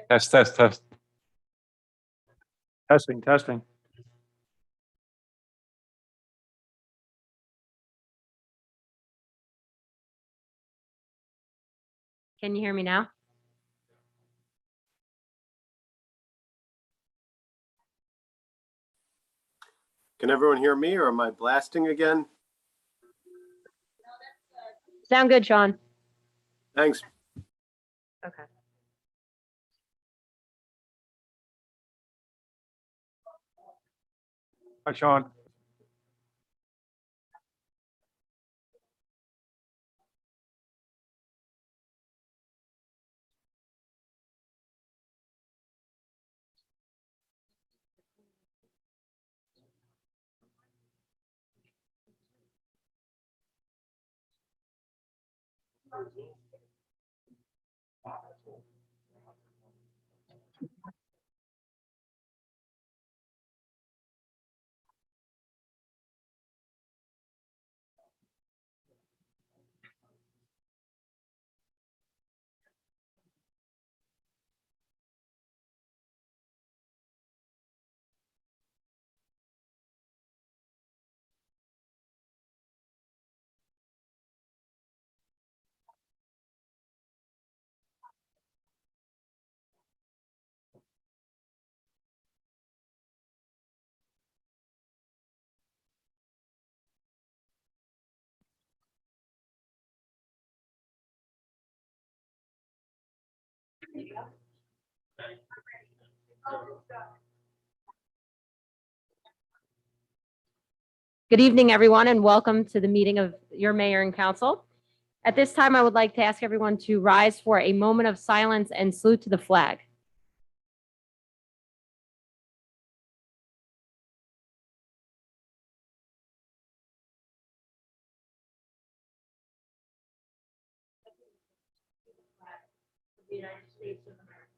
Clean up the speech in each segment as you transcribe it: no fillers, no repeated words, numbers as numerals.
Test, test, test. Testing, testing. Can you hear me now? Can everyone hear me, or am I blasting again? Sound good, Sean? Thanks. Okay. Hi, Sean. Good evening, everyone, and welcome to the meeting of your mayor and council. At this time, I would like to ask everyone to rise for a moment of silence and salute to the flag. The United States of America,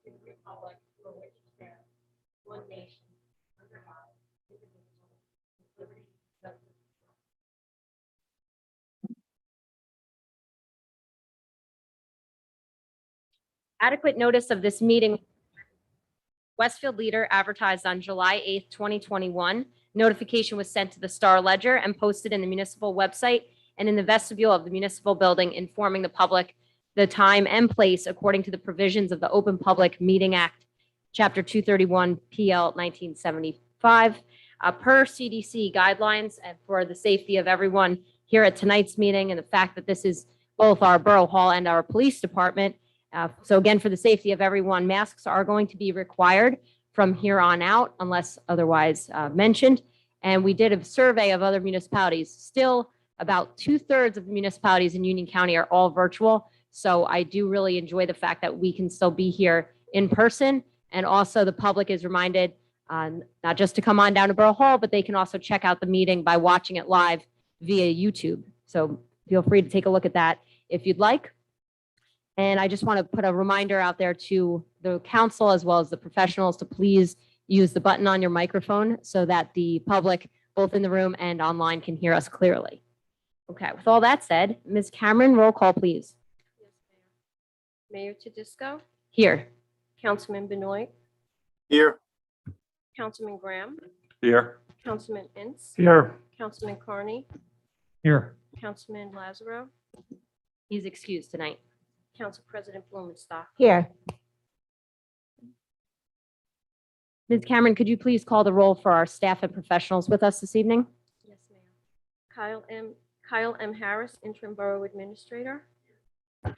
the republic for which it stands, one nation, under God, indivisible, with liberty and justice. Adequate notice of this meeting. Westfield Leader advertised on July 8th, 2021. Notification was sent to the Star Ledger and posted in the municipal website and in the vestibule of the municipal building, informing the public the time and place according to the provisions of the Open Public Meeting Act, Chapter 231, PL 1975, per CDC guidelines, and for the safety of everyone here at tonight's meeting and the fact that this is both our Borough Hall and our police department. So again, for the safety of everyone, masks are going to be required from here on out unless otherwise mentioned. And we did a survey of other municipalities. Still, about 2/3 of the municipalities in Union County are all virtual. So I do really enjoy the fact that we can still be here in person. And also the public is reminded not just to come on down to Borough Hall, but they can also check out the meeting by watching it live via YouTube. So feel free to take a look at that if you'd like. And I just want to put a reminder out there to the council as well as the professionals to please use the button on your microphone so that the public, both in the room and online, can hear us clearly. Okay, with all that said, Ms. Cameron, roll call, please. Yes, Mayor. Mayor Tedisco, Here. Councilman Benoit, Here. Councilman Graham, Here. Councilman Ince, Here. Councilman Carney, Here. Councilman Lazaro, He's excused tonight. Council President Blumenstock. Here. Ms. Cameron, could you please call the roll for our staff and professionals with us this evening? Yes, Mayor. Kyle M. Harris, Interim Borough Administrator.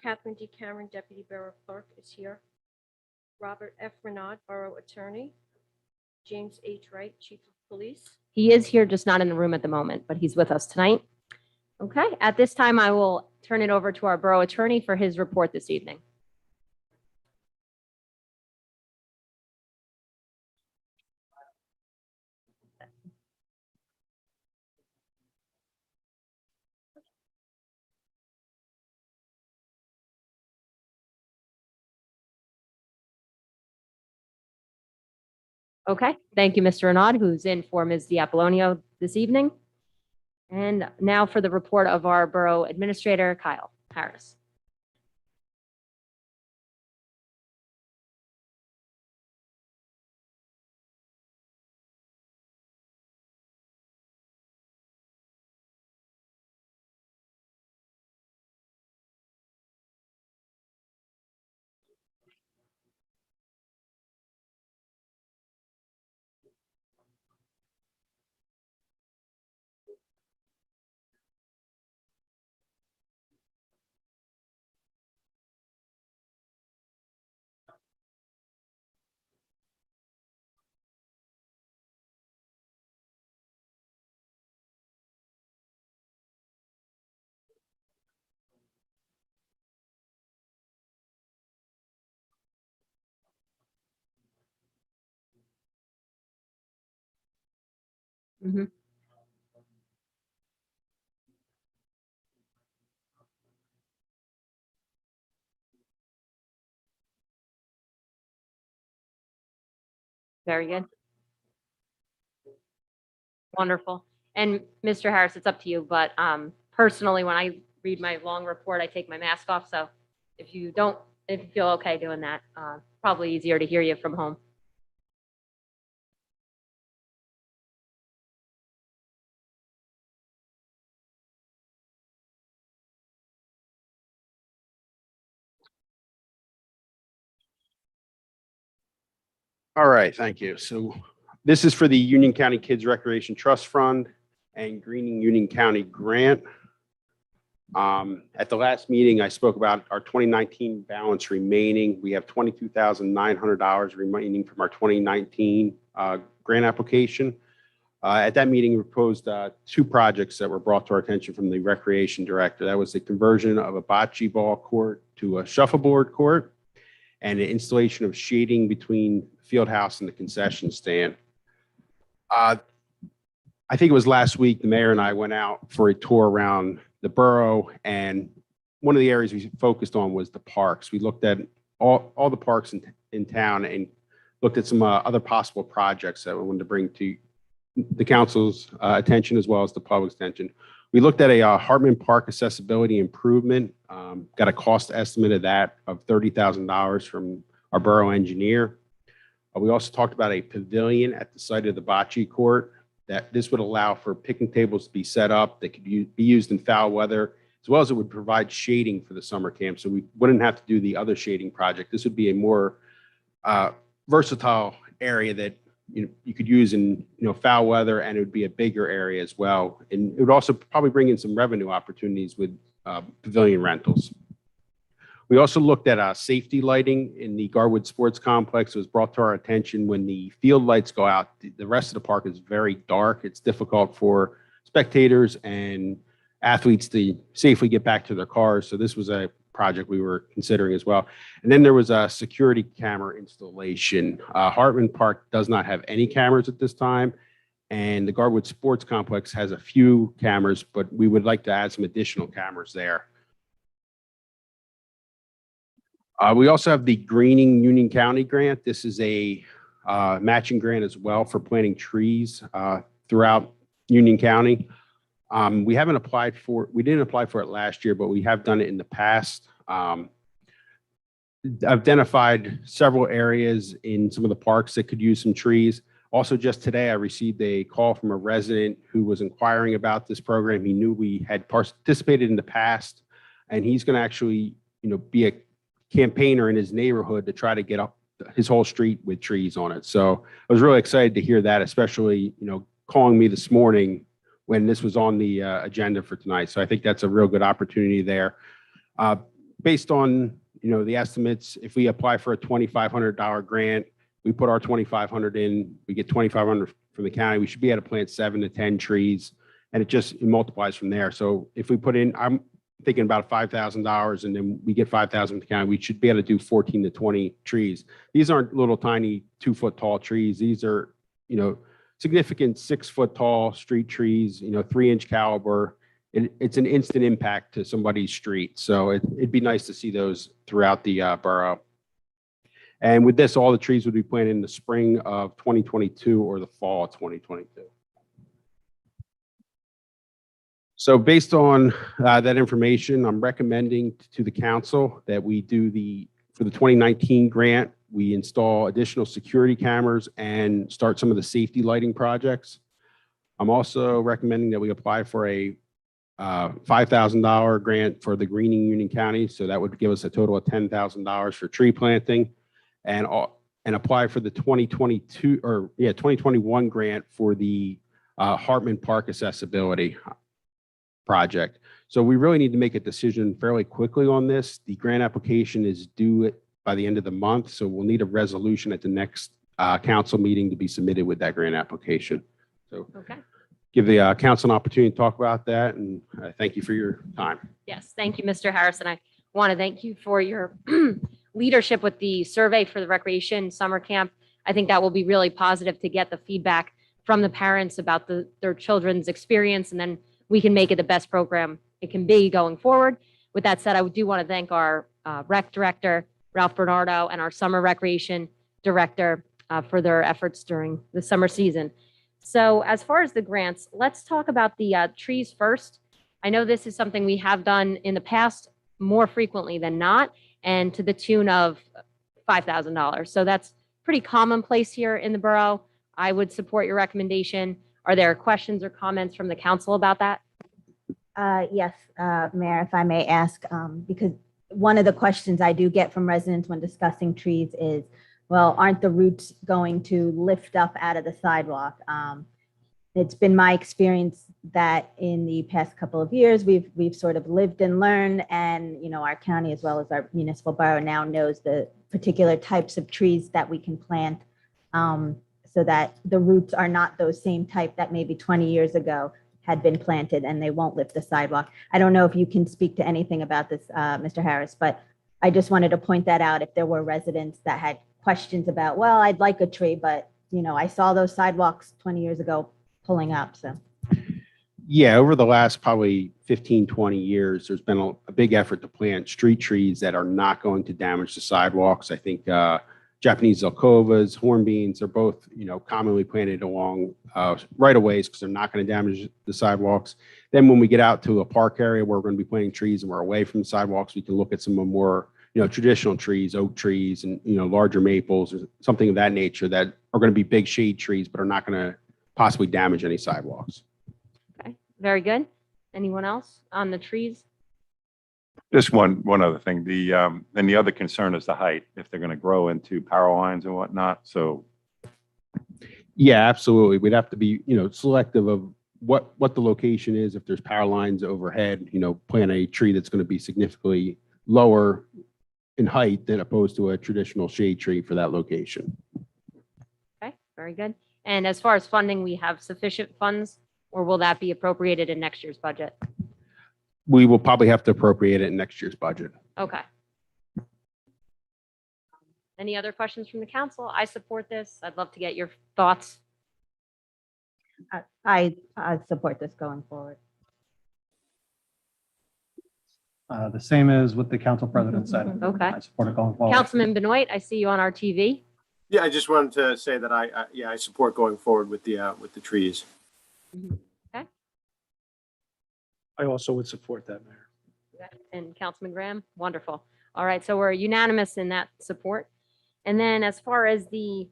Catherine D. Cameron, Deputy Borough Clerk, is here. Robert F. Renaud, Borough Attorney. James H. Wright, Chief of Police. He is here, just not in the room at the moment, but he's with us tonight. Okay, at this time, I will turn it over to our borough attorney for his report this evening. Okay, thank you, Mr. Renaud, who's in for Ms. Diapollonio this evening. And now for the report of our borough administrator, Kyle Harris. Mhm. Very good. Wonderful. And Mr. Harris, it's up to you, but personally, when I read my long report, I take my mask off. So if you don't, if you feel okay doing that, probably easier to hear you from home. All right, thank you. So this is for the Union County Kids Recreation Trust Fund and Greening Union County Grant. At the last meeting, I spoke about our 2019 balance remaining. We have $22,900 remaining from our 2019 grant application. At that meeting, we proposed two projects that were brought to our attention from the recreation director. That was the conversion of a bocce ball court to a shuffleboard court and the installation of shading between the field house and the concession stand. I think it was last week, the mayor and I went out for a tour around the borough, and one of the areas we focused on was the parks. We looked at all the parks in town and looked at some other possible projects that we wanted to bring to the council's attention as well as the public's attention. We looked at a Hartman Park accessibility improvement, got a cost estimate of that of $30,000 from our borough engineer. We also talked about a pavilion at the site of the bocce court, that this would allow for picnic tables to be set up that could be used in foul weather, as well as it would provide shading for the summer camp. So we wouldn't have to do the other shading project. This would be a more versatile area that you could use in foul weather, and it would be a bigger area as well. And it would also probably bring in some revenue opportunities with pavilion rentals. We also looked at safety lighting in the Garwood Sports Complex. It was brought to our attention when the field lights go out, the rest of the park is very dark. It's difficult for spectators and athletes to safely get back to their cars. So this was a project we were considering as well. And then there was a security camera installation. Hartman Park does not have any cameras at this time, and the Garwood Sports Complex has a few cameras, but we would like to add some additional cameras there. We also have the Greening Union County grant. This is a matching grant as well for planting trees throughout Union County. We didn't apply for it last year, but we have done it in the past. Identified several areas in some of the parks that could use some trees. Also, just today, I received a call from a resident who was inquiring about this program. He knew we had participated in the past, and he's going to actually, be a campaigner in his neighborhood to try to get up his whole street with trees on it. So I was really excited to hear that, especially, calling me this morning when this was on the agenda for tonight. So I think that's a real good opportunity there. Based on, the estimates, if we apply for a $2,500 grant, we put our $2,500 in, we get $2,500 from the county, we should be able to plant 7 to 10 trees, and it multiplies from there. So if we put in, I'm thinking about $5,000, and then we get $5,000 from the county, we should be able to do 14 to 20 trees. These aren't little tiny 2-foot tall trees. These are, significant 6-foot tall street trees, 3-inch caliber. It's an instant impact to somebody's street. So it'd be nice to see those throughout the borough. And with this, all the trees would be planted in the spring of 2022 or the fall of 2022. So based on that information, I'm recommending to the council that we do for the 2019 grant, we install additional security cameras and start some of the safety lighting projects. I'm also recommending that we apply for a $5,000 grant for the Greening Union County. So that would give us a total of $10,000 for tree planting, and apply for the 2021 grant for the Hartman Park accessibility project. So we really need to make a decision fairly quickly on this. The grant application is due by the end of the month, so we'll need a resolution at the next council meeting to be submitted with that grant application. So Okay. give the council an opportunity to talk about that, and thank you for your time. Yes, thank you, Mr. Harrison. I want to thank you for your leadership with the survey for the recreation summer camp. I think that will be really positive to get the feedback from the parents about their children's experience, and then we can make it the best program it can be going forward. With that said, I do want to thank our rec director, Ralph Bernardo, and our summer recreation director for their efforts during the summer season. So as far as the grants, let's talk about the trees first. I know this is something we have done in the past more frequently than not, and to the tune of $5,000. So that's pretty commonplace here in the borough. I would support your recommendation. Are there questions or comments from the council about that? Yes, Mayor, if I may ask, because one of the questions I do get from residents when discussing trees is, well, aren't the roots going to lift up out of the sidewalk? It's been my experience that in the past couple of years, we've sort of lived and learned, and our county as well as our municipal borough now knows the particular types of trees that we can plant, so that the roots are not those same type that maybe 20 years ago had been planted and they won't lift the sidewalk. I don't know if you can speak to anything about this, Mr. Harris, but I just wanted to point that out if there were residents that had questions about, well, I'd like a tree, but I saw those sidewalks 20 years ago pulling up, so. Yeah, over the last probably 15, 20 years, there's been a big effort to plant street trees that are not going to damage the sidewalks. I think Japanese Zelkovas, hornbeams, they're both, commonly planted along right-of-ways because they're not going to damage the sidewalks. Then when we get out to a park area where we're going to be planting trees and we're away from the sidewalks, we can look at some of more, traditional trees, oak trees, and, larger maples or something of that nature that are going to be big shade trees, but are not going to possibly damage any sidewalks. Okay, very good. Anyone else on the trees? Just one other thing. And the other concern is the height, if they're going to grow into power lines and whatnot. So Yeah, absolutely. We'd have to be, selective of what the location is. If there's power lines overhead, plant a tree that's going to be significantly lower in height than opposed to a traditional shade tree for that location. Okay, very good. And as far as funding, we have sufficient funds, or will that be appropriated in next year's budget? We will probably have to appropriate it in next year's budget. Okay. Any other questions from the council? I support this. I'd love to get your thoughts. I support this going forward. The same as what the council president said. Okay. I support it going forward. Councilman Benoit, I see you on our TV. Yeah, I just wanted to say that I support going forward with the trees. I also would support that, Mayor. And Councilman Graham, wonderful. All right, so we're unanimous in that support. And then as far as the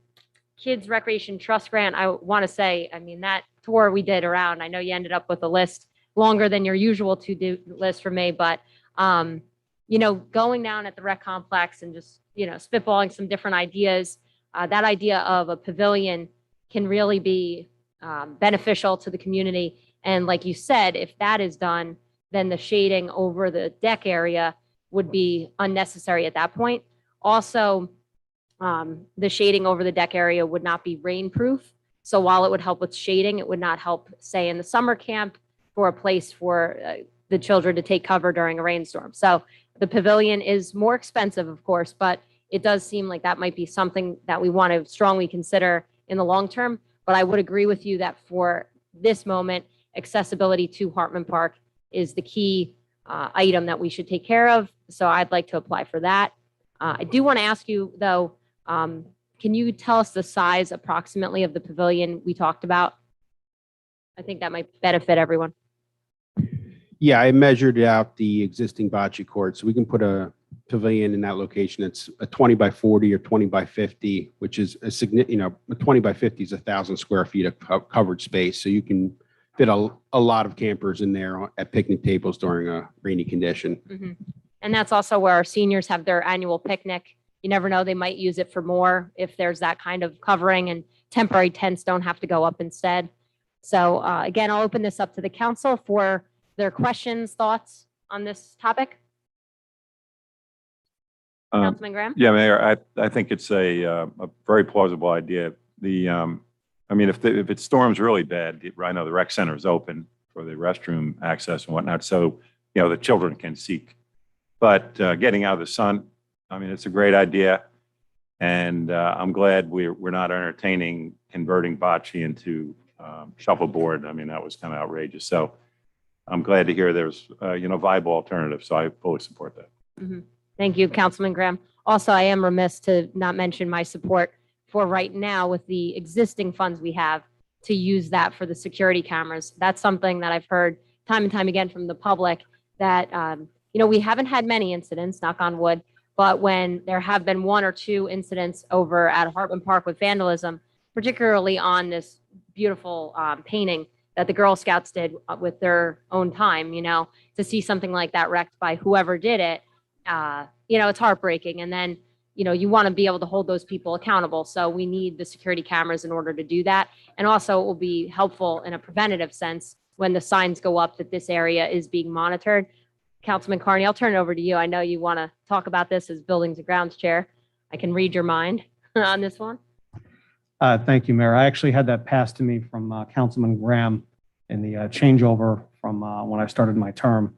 Kids Recreation Trust Grant, I want to say, that tour we did around, I know you ended up with a list longer than your usual to-do list for me, but, going down at the rec complex and just, spitballing some different ideas, that idea of a pavilion can really be beneficial to the community. And like you said, if that is done, then the shading over the deck area would be unnecessary at that point. Also, the shading over the deck area would not be rainproof. So while it would help with shading, it would not help, say, in the summer camp for a place for the children to take cover during a rainstorm. So the pavilion is more expensive, of course, but it does seem like that might be something that we want to strongly consider in the long term. But I would agree with you that for this moment, accessibility to Hartman Park is the key item that we should take care of. So I'd like to apply for that. I do want to ask you, though, can you tell us the size approximately of the pavilion we talked about? I think that might benefit everyone. Yeah, I measured out the existing bocce court, so we can put a pavilion in that location. It's a 20 by 40 or 20 by 50, which is a significant, a 20 by 50 is 1,000 square feet of covered space. So you can fit a lot of campers in there at picnic tables during a rainy condition. Mm-hmm. And that's also where our seniors have their annual picnic. You never know, they might use it for more if there's that kind of covering, and temporary tents don't have to go up instead. So again, I'll open this up to the council for their questions, thoughts on this topic. Councilman Graham? Yeah, Mayor, I think it's a very plausible idea. If it storms really bad, I know the rec center is open for the restroom access and whatnot, so, the children can seek. But getting out of the sun, it's a great idea. And I'm glad we're not entertaining converting bocce into shuffleboard. I mean, that was kind of outrageous. So I'm glad to hear there's, viable alternatives. So I fully support that. Thank you, Councilman Graham. Also, I am remiss to not mention my support for right now with the existing funds we have to use that for the security cameras. That's something that I've heard time and time again from the public that, we haven't had many incidents, knock on wood, but when there have been one or two incidents over at Hartman Park with vandalism, particularly on this beautiful painting that the Girl Scouts did with their own time, to see something like that wrecked by whoever did it, it's heartbreaking. And then, you want to be able to hold those people accountable. So we need the security cameras in order to do that. And also it will be helpful in a preventative sense when the signs go up that this area is being monitored. Councilman Carney, I'll turn it over to you. I know you want to talk about this as Buildings and Grounds Chair. I can read your mind on this one. Thank you, Mayor. I actually had that passed to me from Councilman Graham in the changeover from when I started my term.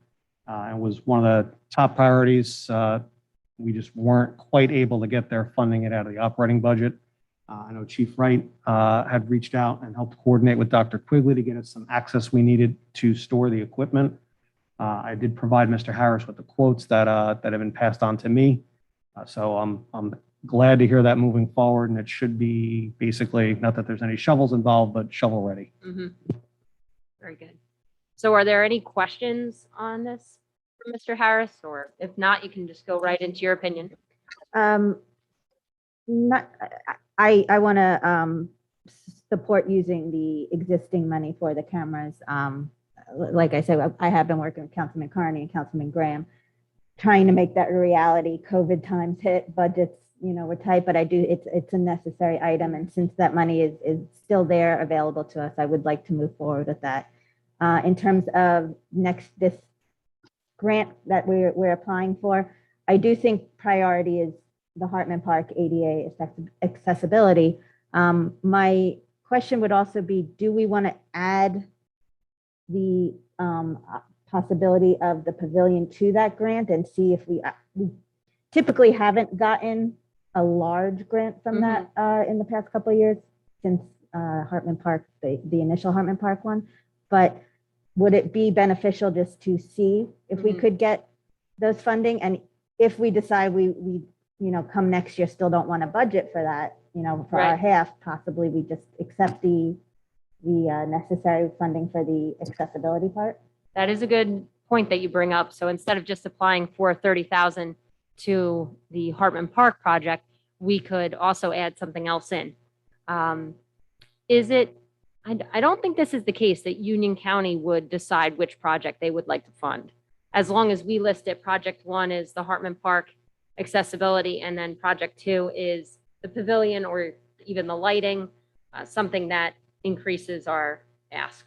It was one of the top priorities. We just weren't quite able to get there funding it out of the operating budget. I know Chief Wright had reached out and helped coordinate with Dr. Quigley to get us some access we needed to store the equipment. I did provide Mr. Harris with the quotes that have been passed on to me. So I'm glad to hear that moving forward, and it should be basically, not that there's any shovels involved, but shovel ready. Very good. So are there any questions on this for Mr. Harris? Or if not, you can just go right into your opinion. Not, I want to support using the existing money for the cameras. Like I said, I have been working with Councilman Carney and Councilman Graham, trying to make that a reality. COVID times hit, budgets, we're tight, but it's a necessary item. And since that money is still there available to us, I would like to move forward with that. In terms of this grant that we're applying for, I do think priority is the Hartman Park ADA accessibility. My question would also be, do we want to add the possibility of the pavilion to that grant and see if we typically haven't gotten a large grant from that in the past couple of years since Hartman Park, the initial Hartman Park one. But would it be beneficial just to see if we could get those funding? And if we decide we come next year, still don't want to budget for that, for our half, possibly we just accept the necessary funding for the accessibility part. That is a good point that you bring up. So instead of just applying for $30,000 to the Hartman Park project, we could also add something else in. I don't think this is the case that Union County would decide which project they would like to fund. As long as we list it, project 1 is the Hartman Park accessibility, and then project 2 is the pavilion or even the lighting, something that increases our ask.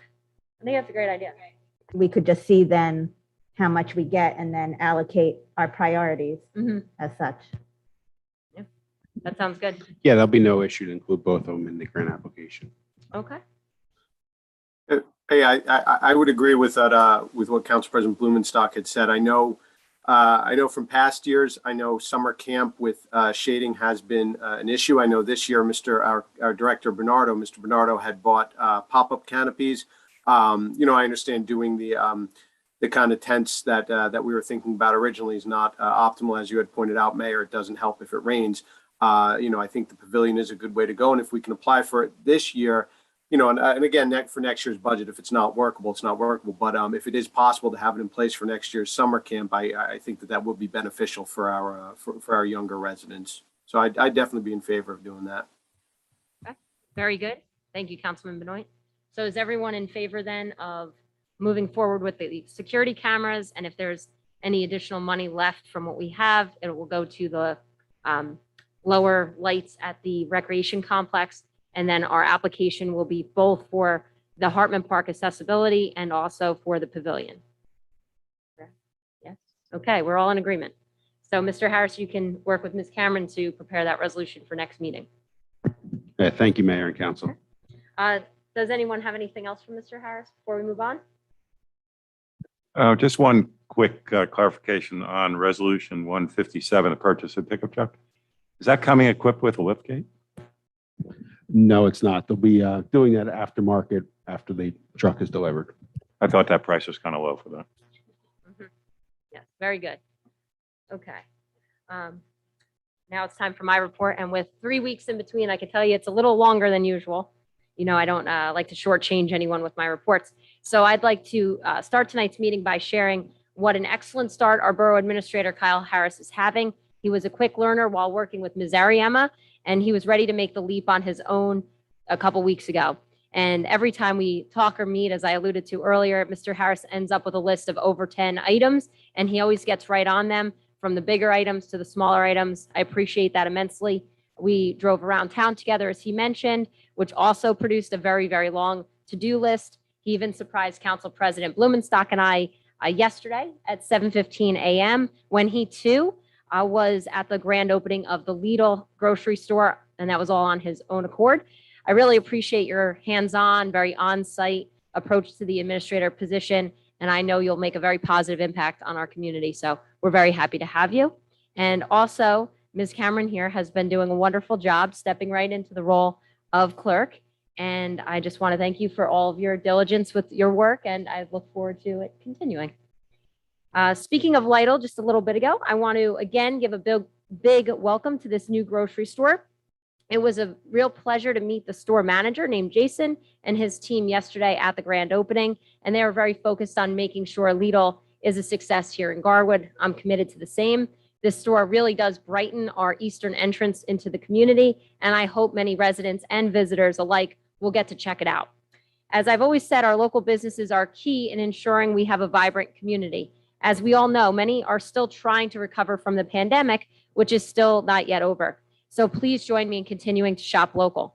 I think that's a great idea. We could just see then how much we get and then allocate our priorities as such. Yeah, that sounds good. Yeah, there'll be no issue to include both of them in the grant application. Okay. Hey, I would agree with that, with what Council President Blumenstock had said. I know from past years, I know summer camp with shading has been an issue. I know this year, our director Mr. Bernardo had bought pop-up canopies. I understand doing the kind of tents that we were thinking about originally is not optimal, as you had pointed out, Mayor. It doesn't help if it rains. I think the pavilion is a good way to go, and if we can apply for it this year, and again, for next year's budget, if it's not workable, it's not workable. But if it is possible to have it in place for next year's summer camp, I think that would be beneficial for our younger residents. So I'd definitely be in favor of doing that. Okay. Very good. Thank you, Councilman Benoit. So is everyone in favor then of moving forward with the security cameras? And if there's any additional money left from what we have, it will go to the lower lights at the recreation complex. And then our application will be both for the Hartman Park accessibility and also for the pavilion. Yes. Okay, we're all in agreement. So Mr. Harris, you can work with Ms. Cameron to prepare that resolution for next meeting. Yeah, thank you, Mayor and Council. Does anyone have anything else from Mr. Harris before we move on? Just one quick clarification on Resolution 157, the purchase of pickup truck. Is that coming equipped with a lift gate? No, it's not. They'll be doing that aftermarket after the truck is delivered. I thought that price was kind of low for that. Yes, very good. Okay. Now it's time for my report, and with 3 weeks in between, I can tell you it's a little longer than usual. You know, I don't like to shortchange anyone with my reports. So I'd like to start tonight's meeting by sharing what an excellent start our Borough Administrator Kyle Harris is having. He was a quick learner while working with Ms. Ariema, and he was ready to make the leap on his own a couple weeks ago. And every time we talk or meet, as I alluded to earlier, Mr. Harris ends up with a list of over 10 items, and he always gets right on them, from the bigger items to the smaller items. I appreciate that immensely. We drove around town together, as he mentioned, which also produced a very, very long to-do list. He even surprised Council President Blumenstock and I yesterday at 7:15 a.m. when he too was at the grand opening of the Lidl grocery store, and that was all on his own accord. I really appreciate your hands-on, very on-site approach to the administrator position, and I know you'll make a very positive impact on our community. So we're very happy to have you. And also, Ms. Cameron here has been doing a wonderful job stepping right into the role of clerk. And I just want to thank you for all of your diligence with your work, and I look forward to it continuing. Speaking of Lidl, just a little bit ago, I want to again give a big welcome to this new grocery store. It was a real pleasure to meet the store manager named Jason and his team yesterday at the grand opening, and they are very focused on making sure Lidl is a success here in Garwood. I'm committed to the same. This store really does brighten our eastern entrance into the community, and I hope many residents and visitors alike will get to check it out. As I've always said, our local businesses are key in ensuring we have a vibrant community. As we all know, many are still trying to recover from the pandemic, which is still not yet over. So please join me in continuing to shop local.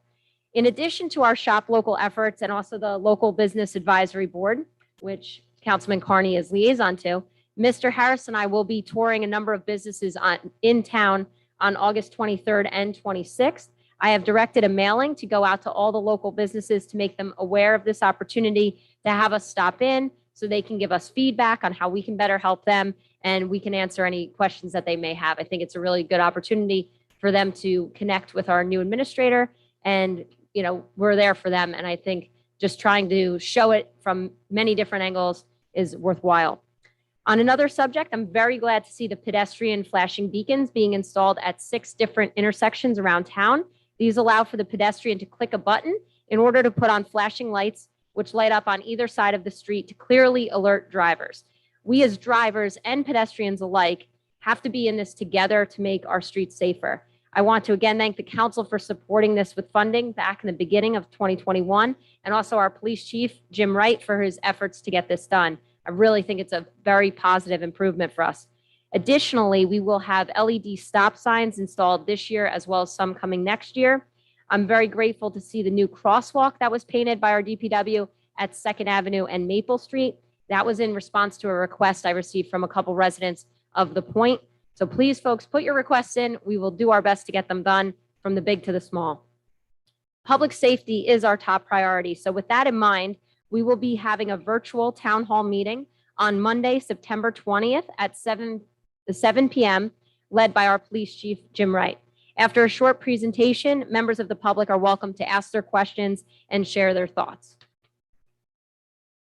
In addition to our shop local efforts and also the local business advisory board, which Councilman Carney is liaison to, Mr. Harris and I will be touring a number of businesses in town on August 23rd and 26th. I have directed a mailing to go out to all the local businesses to make them aware of this opportunity to have us stop in so they can give us feedback on how we can better help them, and we can answer any questions that they may have. I think it's a really good opportunity for them to connect with our new administrator, and you know, we're there for them. And I think just trying to show it from many different angles is worthwhile. On another subject, I'm very glad to see the pedestrian flashing beacons being installed at 6 different intersections around town. These allow for the pedestrian to click a button in order to put on flashing lights, which light up on either side of the street to clearly alert drivers. We as drivers and pedestrians alike have to be in this together to make our streets safer. I want to again thank the council for supporting this with funding back in the beginning of 2021, and also our police chief, Jim Wright, for his efforts to get this done. I really think it's a very positive improvement for us. Additionally, we will have LED stop signs installed this year as well as some coming next year. I'm very grateful to see the new crosswalk that was painted by our DPW at 2nd Avenue and Maple Street. That was in response to a request I received from a couple residents of the point. So please, folks, put your requests in. We will do our best to get them done from the big to the small. Public safety is our top priority. So with that in mind, we will be having a virtual town hall meeting on Monday, September 20th at 7 p.m., led by our police chief, Jim Wright. After a short presentation, members of the public are welcome to ask their questions and share their thoughts.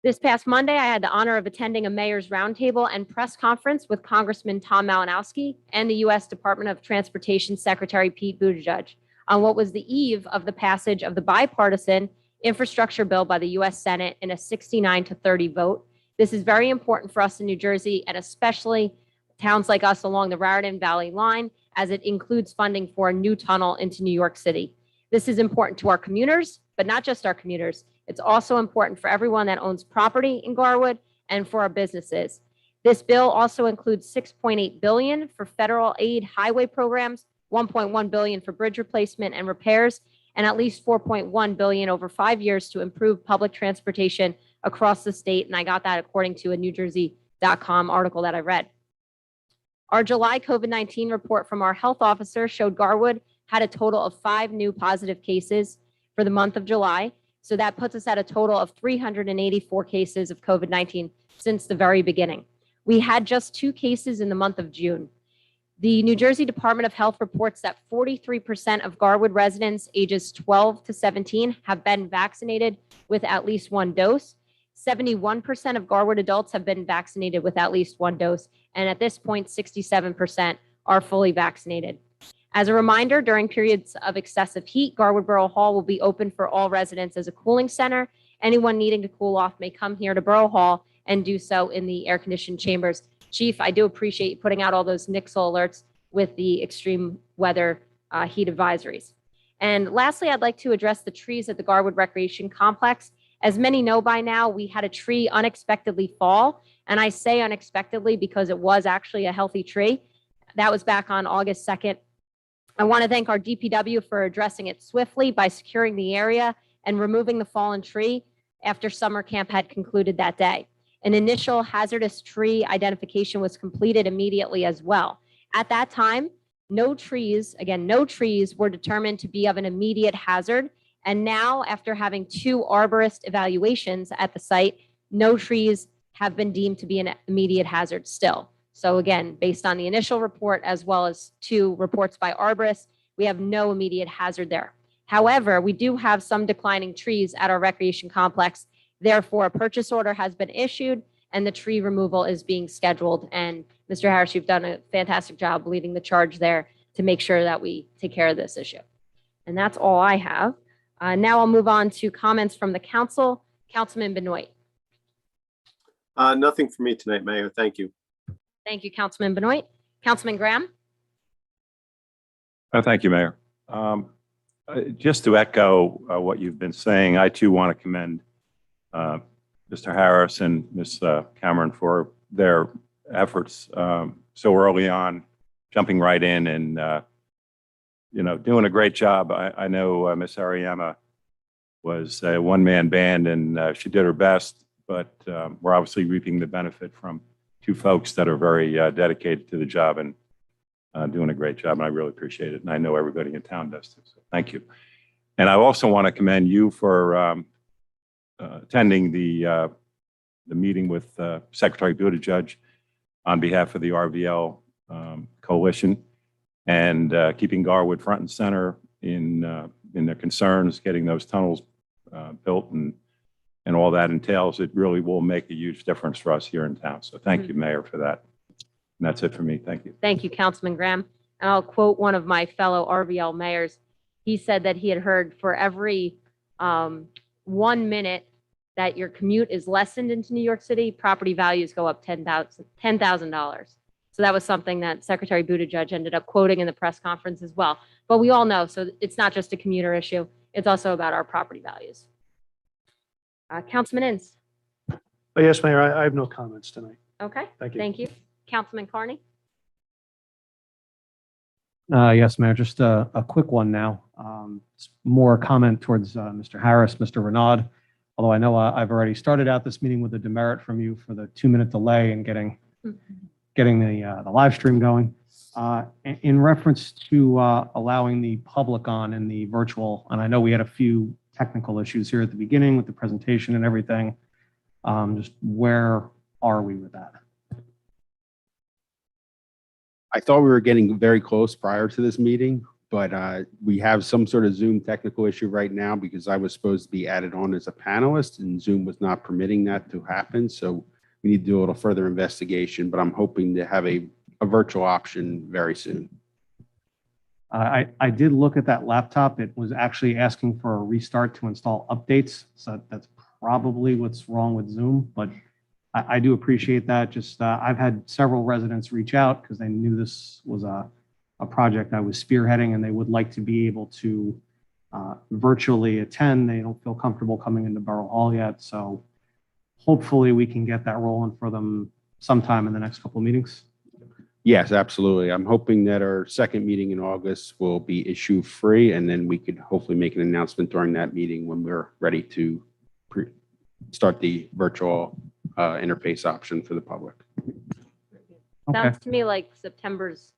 This past Monday, I had the honor of attending a mayor's roundtable and press conference with Congressman Tom Malinowski and the U.S. Department of Transportation Secretary Pete Buttigieg on what was the eve of the passage of the bipartisan infrastructure bill by the U.S. Senate in a 69-30 vote. This is very important for us in New Jersey, and especially towns like us along the Raritan Valley line, as it includes funding for a new tunnel into New York City. This is important to our commuters, but not just our commuters. It's also important for everyone that owns property in Garwood and for our businesses. This bill also includes $6.8 billion for federal aid highway programs, $1.1 billion for bridge replacement and repairs, and at least $4.1 billion over 5 years to improve public transportation across the state. And I got that according to a NewJersey.com article that I read. Our July COVID-19 report from our health officer showed Garwood had a total of 5 new positive cases for the month of July. So that puts us at a total of 384 cases of COVID-19 since the very beginning. We had just 2 cases in the month of June. The New Jersey Department of Health reports that 43% of Garwood residents ages 12 to 17 have been vaccinated with at least one dose. 71% of Garwood adults have been vaccinated with at least one dose. And at this point, 67% are fully vaccinated. As a reminder, during periods of excessive heat, Garwood Borough Hall will be open for all residents as a cooling center. Anyone needing to cool off may come here to Borough Hall and do so in the air-conditioned chambers. Chief, I do appreciate you putting out all those NIXL alerts with the extreme weather heat advisories. And lastly, I'd like to address the trees at the Garwood Recreation Complex. As many know by now, we had a tree unexpectedly fall. And I say unexpectedly because it was actually a healthy tree. That was back on August 2nd. I want to thank our DPW for addressing it swiftly by securing the area and removing the fallen tree after summer camp had concluded that day. An initial hazardous tree identification was completed immediately as well. At that time, no trees were determined to be of an immediate hazard. And now, after having 2 arborist evaluations at the site, no trees have been deemed to be an immediate hazard still. So again, based on the initial report, as well as 2 reports by arborists, we have no immediate hazard there. However, we do have some declining trees at our recreation complex. Therefore, a purchase order has been issued and the tree removal is being scheduled. And Mr. Harris, you've done a fantastic job leading the charge there to make sure that we take care of this issue. And that's all I have. Now I'll move on to comments from the council. Councilman Benoit. Nothing for me tonight, Mayor. Thank you. Thank you, Councilman Benoit. Councilman Graham. Thank you, Mayor. Just to echo what you've been saying, I too want to commend Mr. Harris and Ms. Cameron for their efforts so early on, jumping right in and doing a great job. I know Ms. Ariema was a one-man band and she did her best, but we're obviously reaping the benefit from 2 folks that are very dedicated to the job and doing a great job, and I really appreciate it. And I know everybody in town does too, so thank you. And I also want to commend you for attending the meeting with Secretary Buttigieg on behalf of the RVL Coalition and keeping Garwood front and center in their concerns, getting those tunnels built and all that entails. It really will make a huge difference for us here in town. So thank you, Mayor, for that. And that's it for me. Thank you. Thank you, Councilman Graham. And I'll quote one of my fellow RVL mayors. He said that he had heard for every 1 minute that your commute is lessened into New York City, property values go up $10,000. So that was something that Secretary Buttigieg ended up quoting in the press conference as well. But we all know, so it's not just a commuter issue. It's also about our property values. Councilman Inns. Yes, Mayor, I have no comments tonight. Okay. Thank you. Thank you. Councilman Carney. Yes, Mayor, just a quick one now. It's more comment towards Mr. Harris, Mr. Renaud. Although I know I've already started out this meeting with a demerit from you for the 2-minute delay in getting the live stream going. In reference to allowing the public on in the virtual, and I know we had a few technical issues here at the beginning with the presentation and everything. Just where are we with that? I thought we were getting very close prior to this meeting, but we have some sort of Zoom technical issue right now because I was supposed to be added on as a panelist and Zoom was not permitting that to happen. So we need to do a little further investigation, but I'm hoping to have a virtual option very soon. I did look at that laptop. It was actually asking for a restart to install updates. So that's probably what's wrong with Zoom, but I do appreciate that. Just I've had several residents reach out because they knew this was a project I was spearheading and they would like to be able to virtually attend. They don't feel comfortable coming into Borough Hall yet. So hopefully we can get that rolling for them sometime in the next couple of meetings. Yes, absolutely. I'm hoping that our second meeting in August will be issue free, and then we could hopefully make an announcement during that meeting when we're ready to start the virtual interface option for the public. Okay. Sounds to me like September's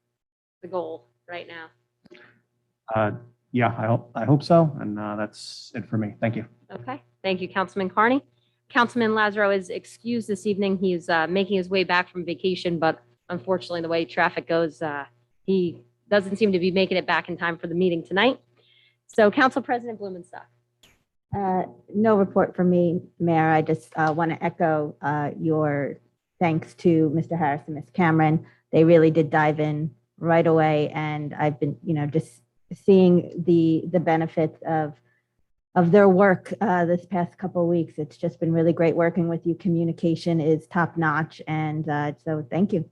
the goal right now. Yeah, I hope so. And that's it for me. Thank you. Okay. Thank you, Councilman Carney. Councilman Lazaro is excused this evening. He's making his way back from vacation, but unfortunately, the way traffic goes, He doesn't seem to be making it back in time for the meeting tonight. So Council President Blumenstock. No report from me, Mayor. I just want to echo your thanks to Mr. Harris and Ms. Cameron. They really did dive in right away, and I've been, just seeing the benefits of their work this past couple of weeks. It's just been really great working with you. Communication is top notch, and so thank you.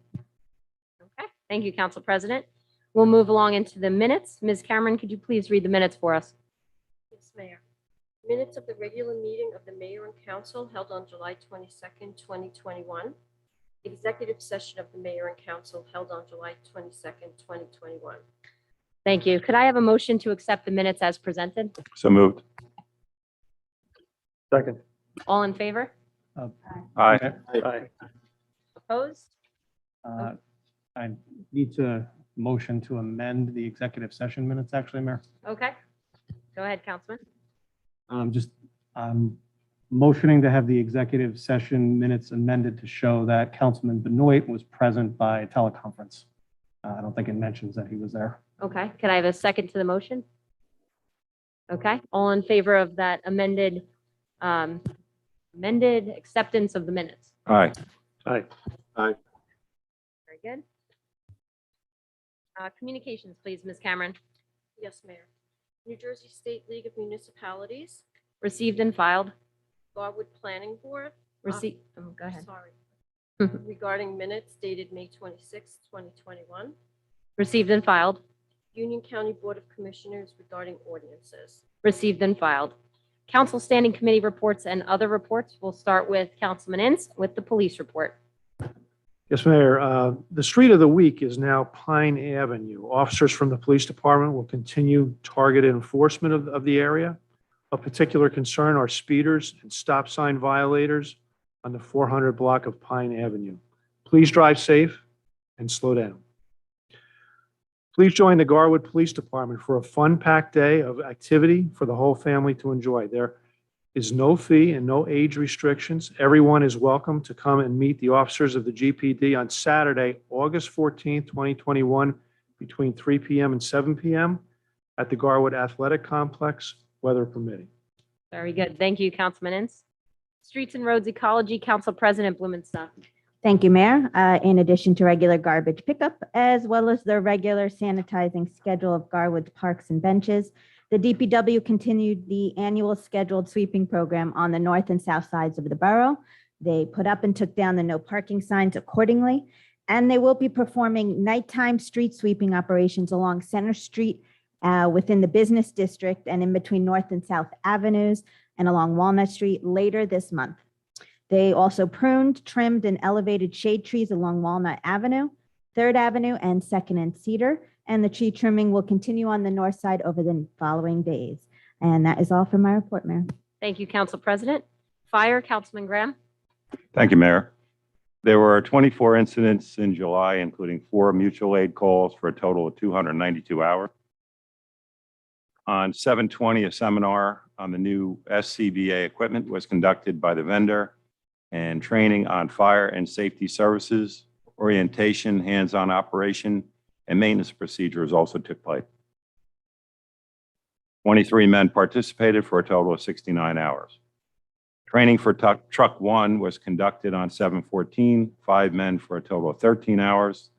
Okay, thank you, Council President. We'll move along into the minutes. Ms. Cameron, could you please read the minutes for us? Yes, Mayor. Minutes of the regular meeting of the mayor and council held on July 22nd, 2021. Executive session of the mayor and council held on July 22nd, 2021. Thank you. Could I have a motion to accept the minutes as presented? So moved. Second. All in favor? Aye. Aye. Opposed? I need to motion to amend the executive session minutes, actually, Mayor. Okay. Go ahead, Councilman. I'm motioning to have the executive session minutes amended to show that Councilman Benoit was present by teleconference. I don't think it mentions that he was there. Okay. Could I have a second to the motion? Okay. All in favor of that amended acceptance of the minutes? Aye. Aye. Very good. Communications, please, Ms. Cameron. Yes, Mayor. New Jersey State League of Municipalities, Received and filed. Garwood Planning Board. Receipt. Go ahead. Sorry. Regarding minutes dated May 26, 2021. Received and filed. Union County Board of Commissioners regarding ordinances. Received and filed. Council Standing Committee reports and other reports. We'll start with Councilman Ince with the police report. Yes, Mayor. The street of the week is now Pine Avenue. Officers from the police department will continue targeted enforcement of the area. Of particular concern are speeders and stop sign violators on the 400 block of Pine Avenue. Please drive safe and slow down. Please join the Garwood Police Department for a fun-packed day of activity for the whole family to enjoy. There is no fee and no age restrictions. Everyone is welcome to come and meet the officers of the GPD on Saturday, August 14th, 2021, between 3 p.m. and 7 p.m. at the Garwood Athletic Complex, weather permitting. Very good. Thank you, Councilman Ince. Streets and Roads Ecology, Council President Blumenstock. Thank you, Mayor. In addition to regular garbage pickup, as well as the regular sanitizing schedule of Garwood's parks and benches, the DPW continued the annual scheduled sweeping program on the north and south sides of the borough. They put up and took down the no parking signs accordingly, and they will be performing nighttime street sweeping operations along Center Street within the business district and in between North and South Avenues and along Walnut Street later this month. They also pruned, trimmed, and elevated shade trees along Walnut Avenue, 3rd Avenue, and 2nd and Cedar, and the tree trimming will continue on the north side over the following days. And that is all for my report, Mayor. Thank you, Council President. Fire, Councilman Graham. Thank you, Mayor. There were 24 incidents in July, including 4 mutual aid calls for a total of 292 hours. On 7/20, a seminar on the new SCBA equipment was conducted by the vendor, and training on fire and safety services, orientation, hands-on operation, and maintenance procedures also took place. 23 men participated for a total of 69 hours. Training for Truck 1 was conducted on 7/14, 5 men for a total of 13 hours.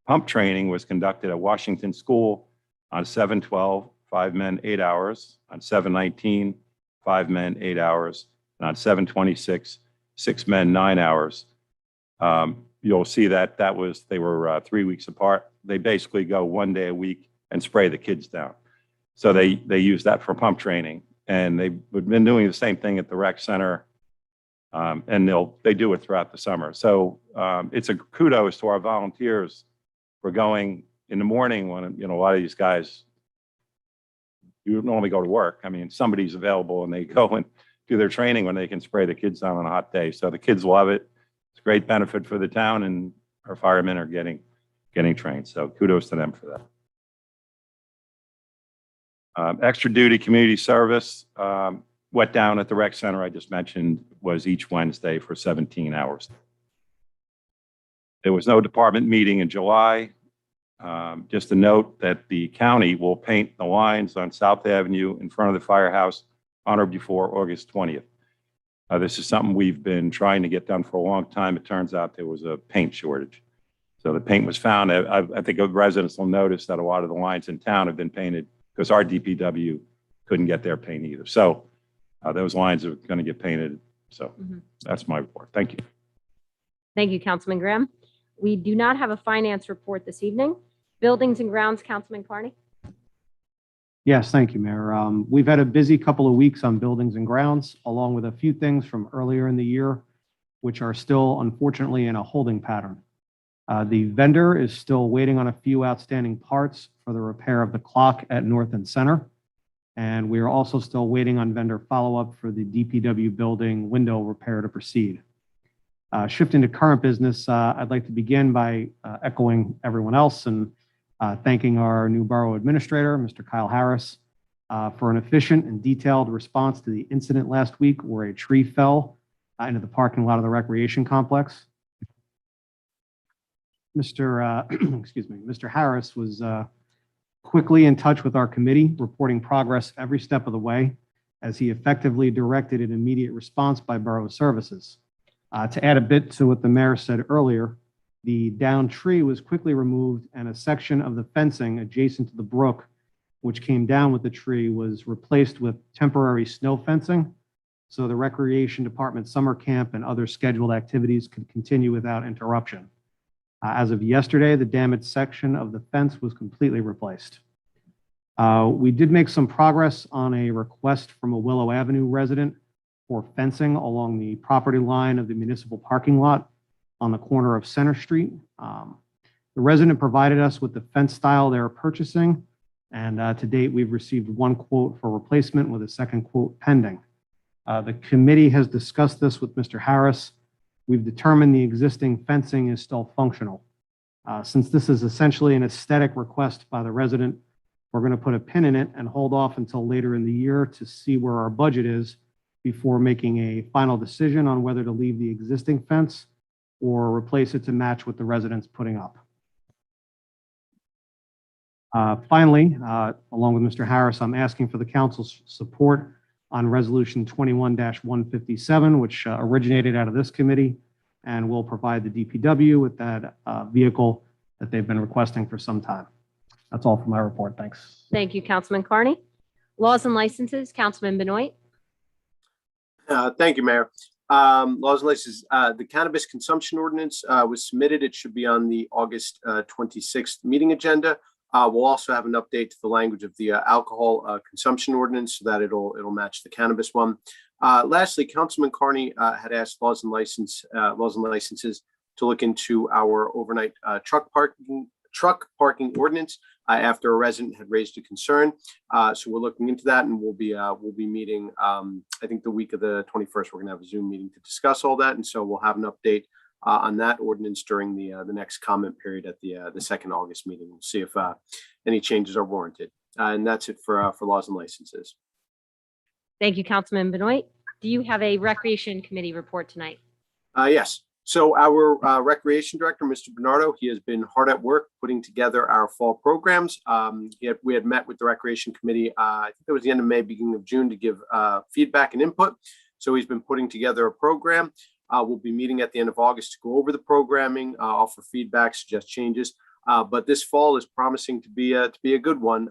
Pump training was conducted at Washington School on 7/12, 5 men, 8 hours. On 7/19, 5 men, 8 hours. And on 7/26, 6 men, 9 hours. You'll see that they were 3 weeks apart. They basically go 1 day a week and spray the kids down. So they use that for pump training, and they've been doing the same thing at the rec center, and they do it throughout the summer. So it's a kudos to our volunteers for going in the morning when a lot of these guys, you normally go to work. I mean, somebody's available and they go and do their training when they can spray the kids down on a hot day. So the kids love it. It's a great benefit for the town, and our firemen are getting trained. So kudos to them for that. Extra duty community service, wet down at the rec center I just mentioned was each Wednesday for 17 hours. There was no department meeting in July. Just a note that the county will paint the lines on South Avenue in front of the firehouse on or before August 20th. This is something we've been trying to get done for a long time. It turns out there was a paint shortage. So the paint was found. I think residents will notice that a lot of the lines in town have been painted because our DPW couldn't get their paint either. So those lines are going to get painted. So that's my report. Thank you. Thank you, Councilman Graham. We do not have a finance report this evening. Buildings and Grounds, Councilman Carney. Yes, thank you, Mayor. We've had a busy couple of weeks on buildings and grounds, along with a few things from earlier in the year, which are still unfortunately in a holding pattern. The vendor is still waiting on a few outstanding parts for the repair of the clock at North and Center. And we are also still waiting on vendor follow-up for the DPW building window repair to proceed. Shifting to current business, I'd like to begin by echoing everyone else and thanking our new borough administrator, Mr. Kyle Harris, for an efficient and detailed response to the incident last week where a tree fell into the parking lot of the recreation complex. Mr. Harris was quickly in touch with our committee, reporting progress every step of the way as he effectively directed an immediate response by borough services. To add a bit to what the mayor said earlier, the downed tree was quickly removed and a section of the fencing adjacent to the brook, which came down with the tree, was replaced with temporary snow fencing. So the recreation department summer camp and other scheduled activities could continue without interruption. As of yesterday, the damaged section of the fence was completely replaced. We did make some progress on a request from a Willow Avenue resident for fencing along the property line of the municipal parking lot on the corner of Center Street. The resident provided us with the fence style they're purchasing, and to date, we've received one quote for replacement with a second quote pending. The committee has discussed this with Mr. Harris. We've determined the existing fencing is still functional. Since this is essentially an aesthetic request by the resident, we're going to put a pin in it and hold off until later in the year to see where our budget is before making a final decision on whether to leave the existing fence or replace it to match what the resident's putting up. Finally, along with Mr. Harris, I'm asking for the council's support on Resolution 21-157, which originated out of this committee and will provide the DPW with that vehicle that they've been requesting for some time. That's all for my report. Thanks. Thank you, Councilman Carney. Laws and licenses, Councilman Benoit. Thank you, Mayor. Laws and licenses, the cannabis consumption ordinance was submitted. It should be on the August 26th meeting agenda. We'll also have an update to the language of the alcohol consumption ordinance so that it'll match the cannabis one. Lastly, Councilman Carney had asked laws and licenses to look into our overnight truck parking ordinance after a resident had raised a concern. So we're looking into that, and we'll be meeting. I think the week of the 21st, we're going to have a Zoom meeting to discuss all that, and so we'll have an update on that ordinance during the next comment period at the second August meeting. We'll see if any changes are warranted, and that's it for laws and licenses. Thank you, Councilman Benoit. Do you have a Recreation Committee report tonight? Yes. So our recreation director, Mr. Bernardo, he has been hard at work putting together our fall programs. We had met with the Recreation Committee, I think it was the end of May, beginning of June, to give feedback and input. So he's been putting together a program. We'll be meeting at the end of August to go over the programming, offer feedback, suggest changes. But this fall is promising to be a good one.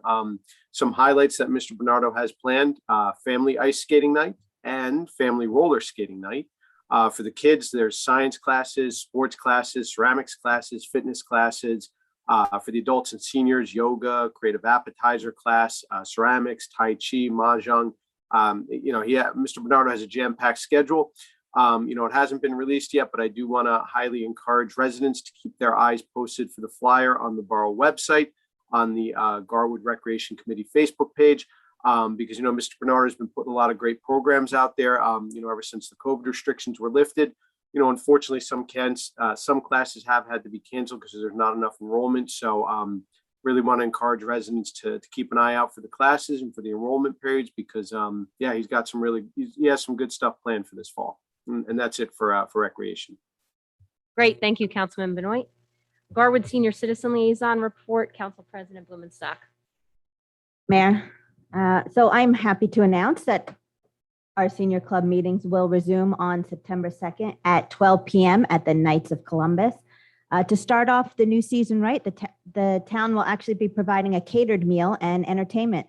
Some highlights that Mr. Bernardo has planned: family ice skating night and family roller skating night. For the kids, there's science classes, sports classes, ceramics classes, fitness classes. For the adults and seniors, yoga, creative appetizer class, ceramics, tai chi, mahjong. Mr. Bernardo has a jam-packed schedule. It hasn't been released yet, but I do want to highly encourage residents to keep their eyes posted for the flyer on the Borough website, on the Garwood Recreation Committee Facebook page. Because, Mr. Bernardo has been putting a lot of great programs out there, ever since the COVID restrictions were lifted. Unfortunately, some classes have had to be canceled because there's not enough enrollment. So really want to encourage residents to keep an eye out for the classes and for the enrollment periods because, he's got he has some good stuff planned for this fall. And that's it for recreation. Great. Thank you, Councilman Benoit. Garwood Senior Citizen Liaison Report, Council President Blumenstock. Mayor, so I'm happy to announce that our senior club meetings will resume on September 2nd at 12 p.m. at the Knights of Columbus. To start off the new season right, the town will actually be providing a catered meal and entertainment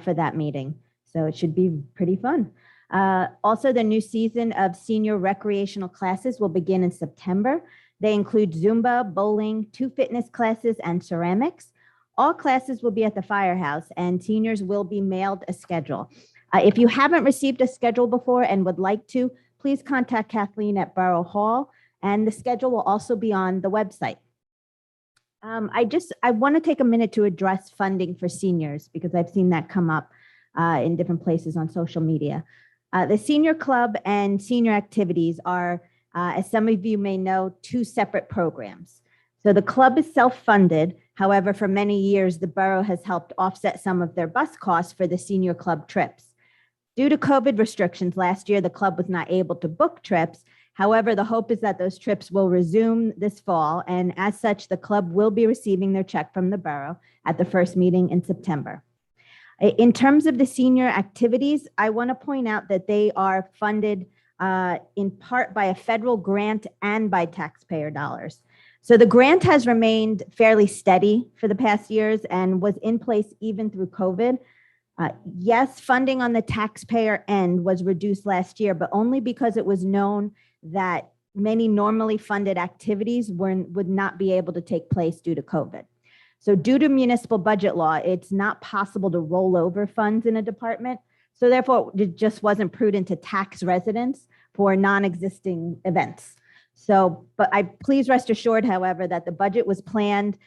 for that meeting. So it should be pretty fun. Also, the new season of senior recreational classes will begin in September. They include Zumba, bowling, 2 fitness classes, and ceramics. All classes will be at the firehouse, and seniors will be mailed a schedule. If you haven't received a schedule before and would like to, please contact Kathleen at Borough Hall, and the schedule will also be on the website. I want to take a minute to address funding for seniors because I've seen that come up in different places on social media. The senior club and senior activities are, as some of you may know, 2 separate programs. So the club is self-funded. However, for many years, the borough has helped offset some of their bus costs for the senior club trips. Due to COVID restrictions last year, the club was not able to book trips. However, the hope is that those trips will resume this fall, and as such, the club will be receiving their check from the borough at the first meeting in September. In terms of the senior activities, I want to point out that they are funded in part by a federal grant and by taxpayer dollars. So the grant has remained fairly steady for the past years and was in place even through COVID. Yes, funding on the taxpayer end was reduced last year, but only because it was known that many normally funded activities would not be able to take place due to COVID. So due to municipal budget law, it's not possible to roll over funds in a department. So therefore, it just wasn't prudent to tax residents for non-existing events. So, but please rest assured, however, that the budget was planned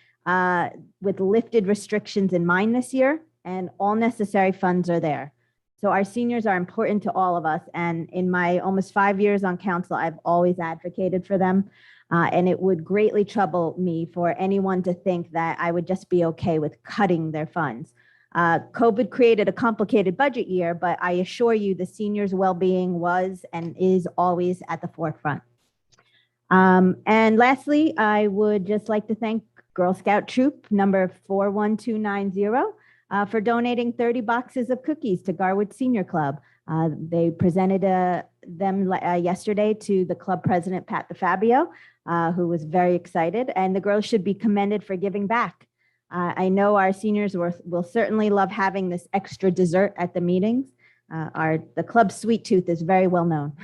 with lifted restrictions in mind this year, and all necessary funds are there. So our seniors are important to all of us. And in my almost 5 years on council, I've always advocated for them. And it would greatly trouble me for anyone to think that I would just be okay with cutting their funds. COVID created a complicated budget year, but I assure you the seniors' well-being was and is always at the forefront. And lastly, I would just like to thank Girl Scout Troop number 41290 for donating 30 boxes of cookies to Garwood Senior Club. They presented them yesterday to the club president, Pat DeFabio, who was very excited, and the girls should be commended for giving back. I know our seniors will certainly love having this extra dessert at the meetings. The club's sweet tooth is very well known.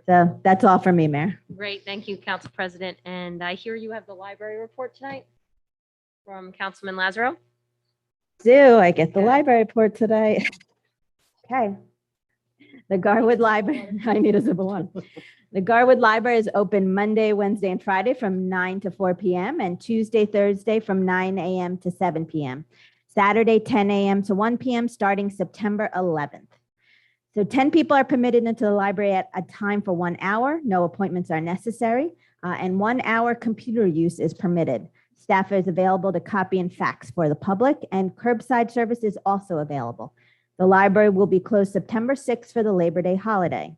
So that's all for me, Mayor. Great, thank you, Council President. And I hear you have the library report tonight from Councilman Lazaro. Do I get the library report today? Okay. The Garwood Library, I need a zipper one. The Garwood Library is open Monday, Wednesday, and Friday from 9 to 4 p.m. and Tuesday, Thursday from 9 a.m. to 7 p.m. Saturday, 10 a.m. to 1 p.m. starting September 11th. So 10 people are permitted into the library at a time for 1 hour. No appointments are necessary, and 1 hour computer use is permitted. Staff is available to copy and fax for the public, and curbside service is also available. The library will be closed September 6th for the Labor Day holiday.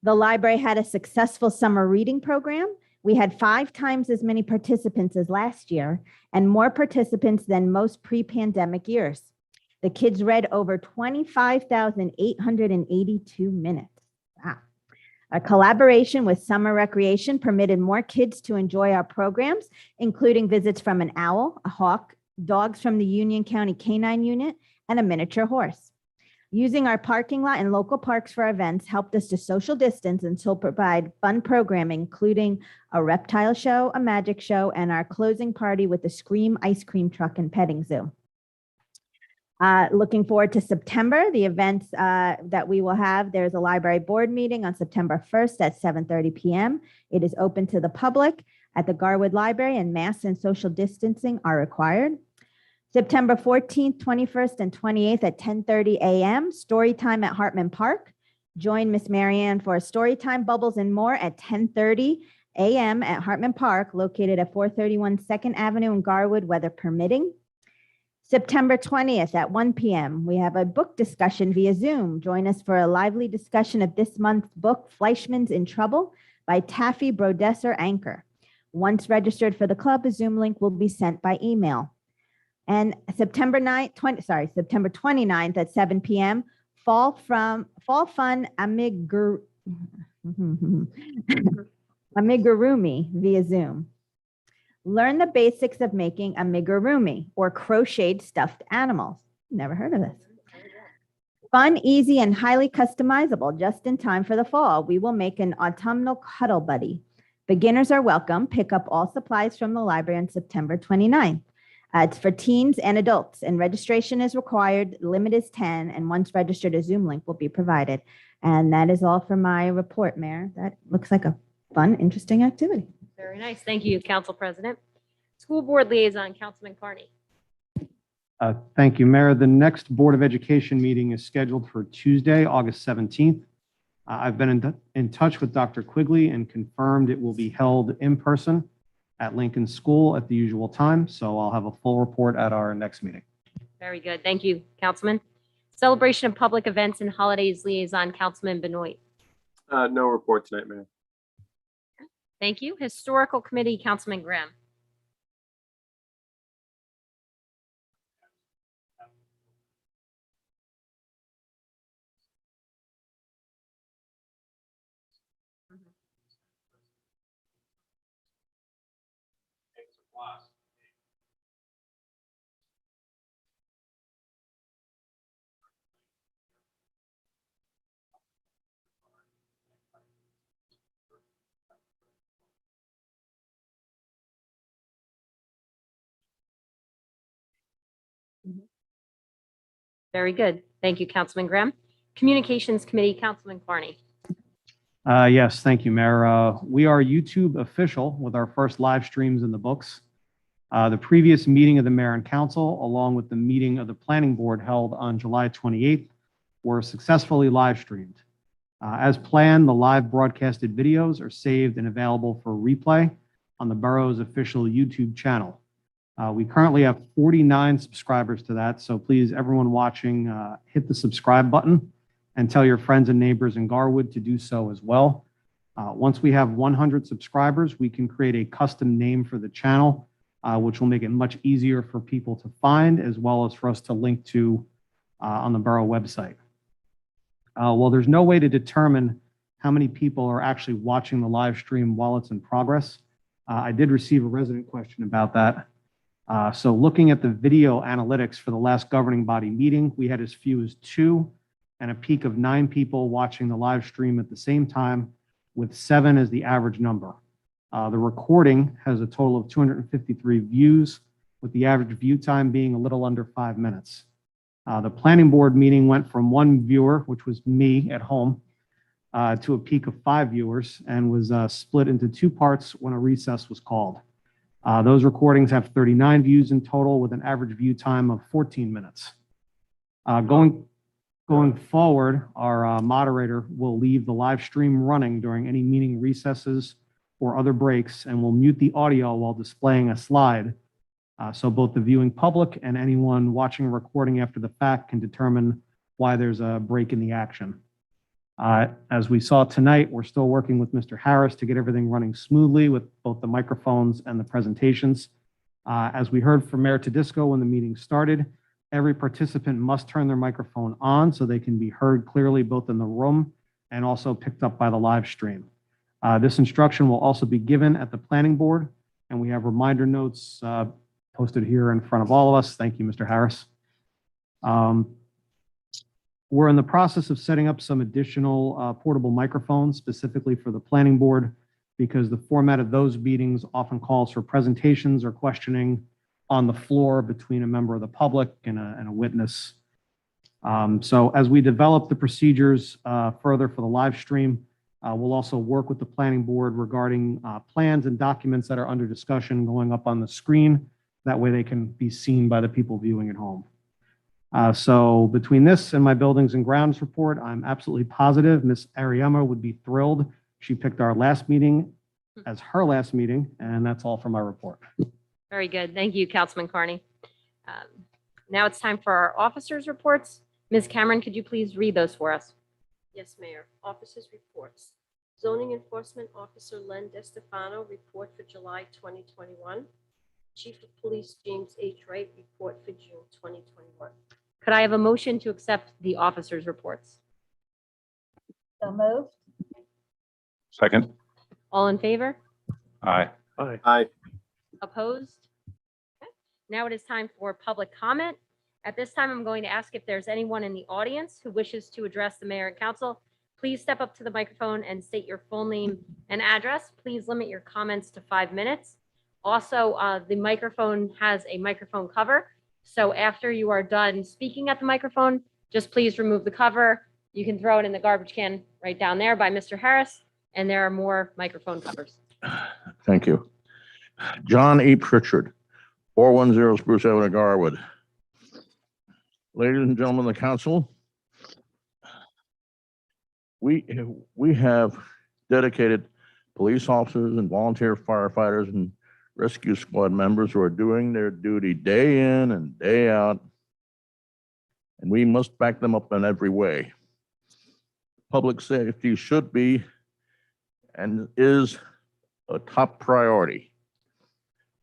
The library had a successful summer reading program. We had 5 times as many participants as last year and more participants than most pre-pandemic years. The kids read over 25,882 minutes. Wow. A collaboration with Summer Recreation permitted more kids to enjoy our programs, including visits from an owl, a hawk, dogs from the Union County Canine Unit, and a miniature horse. Using our parking lot and local parks for events helped us to social distance and still provide fun programming, including a reptile show, a magic show, and our closing party with the Scream ice cream truck and petting zoo. Looking forward to September, the events that we will have. There's a library board meeting on September 1st at 7:30 p.m. It is open to the public at the Garwood Library, and masks and social distancing are required. September 14th, 21st, and 28th at 10:30 a.m. Story time at Hartman Park. Join Miss Marianne for a story time, bubbles, and more at 10:30 a.m. at Hartman Park, located at 431 2nd Avenue in Garwood, weather permitting. September 20th at 1 p.m. we have a book discussion via Zoom. Join us for a lively discussion of this month's book, Fleischman's in Trouble by Taffy Brodesser Anchor. Once registered for the club, a Zoom link will be sent by email. And September 29th at 7 p.m., Fall Fun Amigurumi via Zoom. Learn the basics of making amigurumi, or crocheted stuffed animals. Never heard of this. Fun, easy, and highly customizable, just in time for the fall. We will make an autumnal cuddle buddy. Beginners are welcome. Pick up all supplies from the library on September 29th. It's for teens and adults, and registration is required. Limit is 10, and once registered, a Zoom link will be provided. And that is all for my report, Mayor. That looks like a fun, interesting activity. Very nice. Thank you, Council President. School Board Liaison, Councilman Carney. Thank you, Mayor. The next Board of Education meeting is scheduled for Tuesday, August 17th. I've been in touch with Dr. Quigley and confirmed it will be held in person at Lincoln School at the usual time. So I'll have a full report at our next meeting. Very good. Thank you, Councilman. Celebration of Public Events and Holidays Liaison, Councilman Benoit. No report tonight, Mayor. Thank you. Historical Committee, Councilman Graham. Very good. Thank you, Councilman Graham. Communications Committee, Councilman Carney. Yes, thank you, Mayor. We are YouTube official with our first live streams in the books. The previous meeting of the Mayor and Council, along with the meeting of the Planning Board held on July 28th, were successfully live streamed. As planned, the live broadcasted videos are saved and available for replay on the Borough's official YouTube channel. We currently have 49 subscribers to that, so please, everyone watching, hit the subscribe button and tell your friends and neighbors in Garwood to do so as well. Once we have 100 subscribers, we can create a custom name for the channel, which will make it much easier for people to find, as well as for us to link to on the Borough website. Well, there's no way to determine how many people are actually watching the live stream while it's in progress. I did receive a resident question about that. So looking at the video analytics for the last governing body meeting, we had as few as 2 and a peak of 9 people watching the live stream at the same time, with 7 as the average number. The recording has a total of 253 views, with the average view time being a little under 5 minutes. The planning board meeting went from 1 viewer, which was me at home, to a peak of 5 viewers, and was split into 2 parts when a recess was called. Those recordings have 39 views in total, with an average view time of 14 minutes. Going forward, our moderator will leave the live stream running during any meeting recesses or other breaks, and will mute the audio while displaying a slide, so both the viewing public and anyone watching a recording after the fact can determine why there's a break in the action. As we saw tonight, we're still working with Mr. Harris to get everything running smoothly with both the microphones and the presentations. As we heard from Mayor Tedisco when the meeting started, every participant must turn their microphone on so they can be heard clearly both in the room and also picked up by the live stream. This instruction will also be given at the planning board, and we have reminder notes posted here in front of all of us. Thank you, Mr. Harris. We're in the process of setting up some additional portable microphones specifically for the planning board, because the format of those meetings often calls for presentations or questioning on the floor between a member of the public and a witness. So as we develop the procedures further for the live stream, we'll also work with the planning board regarding plans and documents that are under discussion going up on the screen. That way they can be seen by the people viewing at home. So between this and my buildings and grounds report, I'm absolutely positive Ms. Ariema would be thrilled. She picked our last meeting as her last meeting, and that's all for my report. Very good. Thank you, Councilman Carney. Now it's time for our officers' reports. Ms. Cameron, could you please read those for us? Yes, Mayor. Officers' reports. Zoning Enforcement Officer Len DeStefano, report for July 2021. Chief of Police James H. Wright, report for June 2021. Could I have a motion to accept the officers' reports? So moved. Second? All in favor? Aye. Aye. Aye. Opposed? Okay. Now it is time for public comment. At this time, I'm going to ask if there's anyone in the audience who wishes to address the mayor and council. Please step up to the microphone and state your full name and address. Please limit your comments to 5 minutes. Also, the microphone has a microphone cover. So after you are done speaking at the microphone, just please remove the cover. You can throw it in the garbage can right down there by Mr. Harris, and there are more microphone covers. Thank you. John E. Pritchard, 410 Spruce Avenue, Garwood. Ladies and gentlemen of the council, we have dedicated police officers and volunteer firefighters and rescue squad members who are doing their duty day in and day out, and we must back them up in every way. Public safety should be and is a top priority.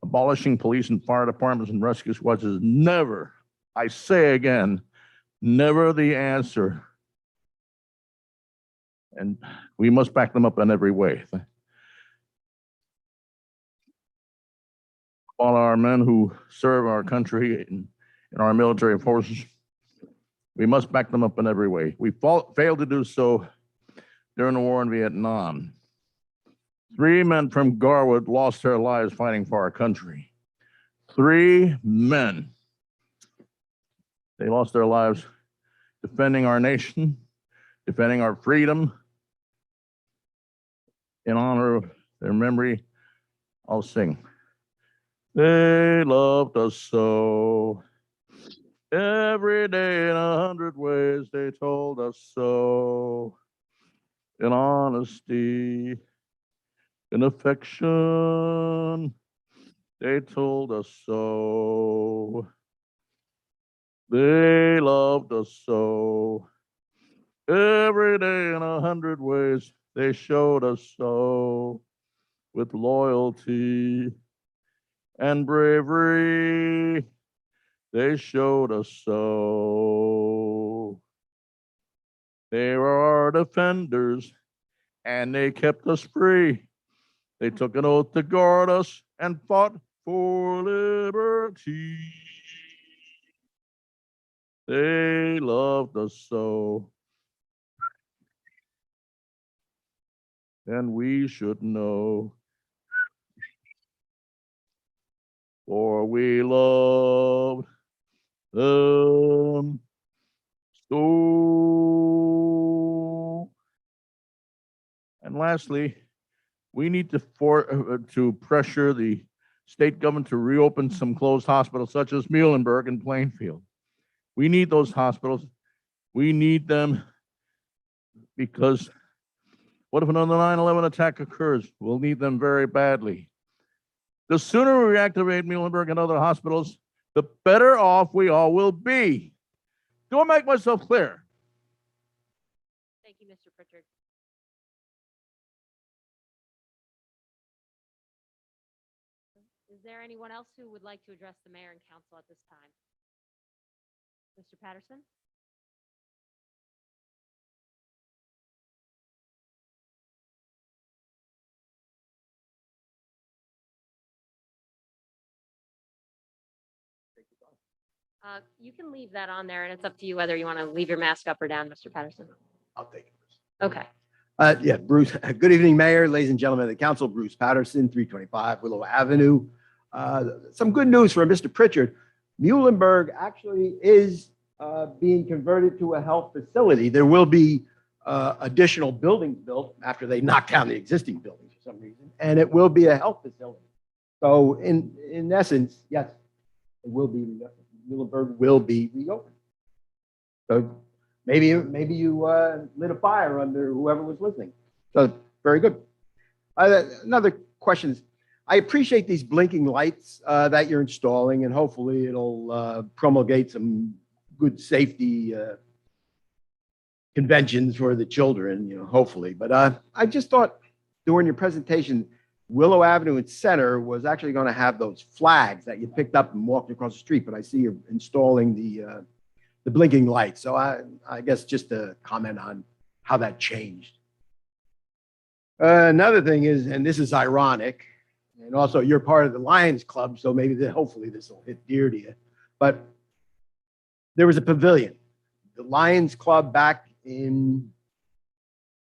Abolishing police and fire departments and rescue squads is never, I say again, never the answer. And we must back them up in every way. All our men who serve our country in our military forces, we must back them up in every way. We failed to do so during the war in Vietnam. 3 men from Garwood lost their lives fighting for our country. 3 men. They lost their lives defending our nation, defending our freedom. In honor of their memory, I'll sing. They loved us so. Every day in 100 ways they told us so. In honesty, in affection, they told us so. They loved us so. Every day in 100 ways they showed us so. With loyalty and bravery, they showed us so. They were our defenders, and they kept us free. They took an oath to guard us and fought for liberty. They loved us so. And we should know. For we loved them so. And lastly, we need to pressure the state government to reopen some closed hospitals such as Muhlenberg and Plainfield. We need those hospitals. We need them because what if another 9/11 attack occurs? We'll need them very badly. The sooner we reactivate Muhlenberg and other hospitals, the better off we all will be. Do I make myself clear? Thank you, Mr. Pritchard. Is there anyone else who would like to address the mayor and council at this time? Mr. Patterson? You can leave that on there, and it's up to you whether you want to leave your mask up or down, Mr. Patterson. I'll take it. Okay. Yeah, Bruce, good evening, Mayor, ladies and gentlemen of the council, Bruce Patterson, 325 Willow Avenue. Some good news for Mr. Pritchard. Muhlenberg actually is being converted to a health facility. There will be additional buildings built after they knock down the existing buildings for some reason, and it will be a health facility. So in essence, yes, it will be, Muhlenberg will be reopened. So maybe you lit a fire under whoever was listening. So very good. Another question is, I appreciate these blinking lights that you're installing, and hopefully it'll promulgate some good safety conventions for the children, hopefully. But I just thought during your presentation, Willow Avenue and Center was actually going to have those flags that you picked up and walked across the street, but I see you're installing the blinking lights. So I guess just to comment on how that changed. Another thing is, and this is ironic, and also you're part of the Lions Club, so maybe hopefully this will hit dear to you, but there was a pavilion. The Lions Club back in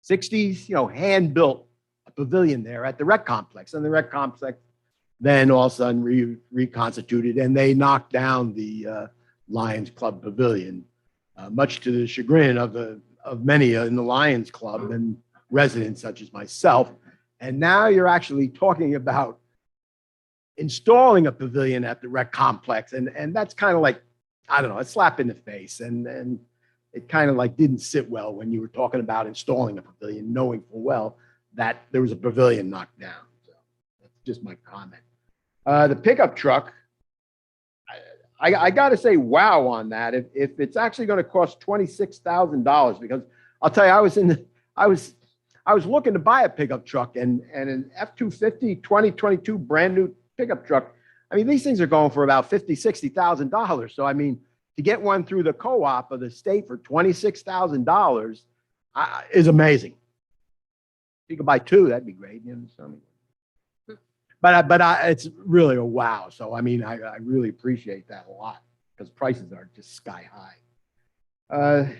60s, hand-built a pavilion there at the rec complex, and the rec complex then all of a sudden reconstituted, and they knocked down the Lions Club pavilion, much to the chagrin of many in the Lions Club and residents such as myself. And now you're actually talking about installing a pavilion at the rec complex, and that's kind of like, I don't know, a slap in the face, and it kind of like didn't sit well when you were talking about installing a pavilion, knowing full well that there was a pavilion knocked down. So that's just my comment. The pickup truck, I got to say, wow on that. If it's actually going to cost $26,000, because I'll tell you, I was looking to buy a pickup truck, and an F-250 2022 brand new pickup truck. I mean, these things are going for about $50,000, $60,000. So I mean, to get one through the co-op of the state for $26,000 is amazing. If you could buy two, that'd be great. But it's really a wow. So I mean, I really appreciate that a lot because prices are just sky high.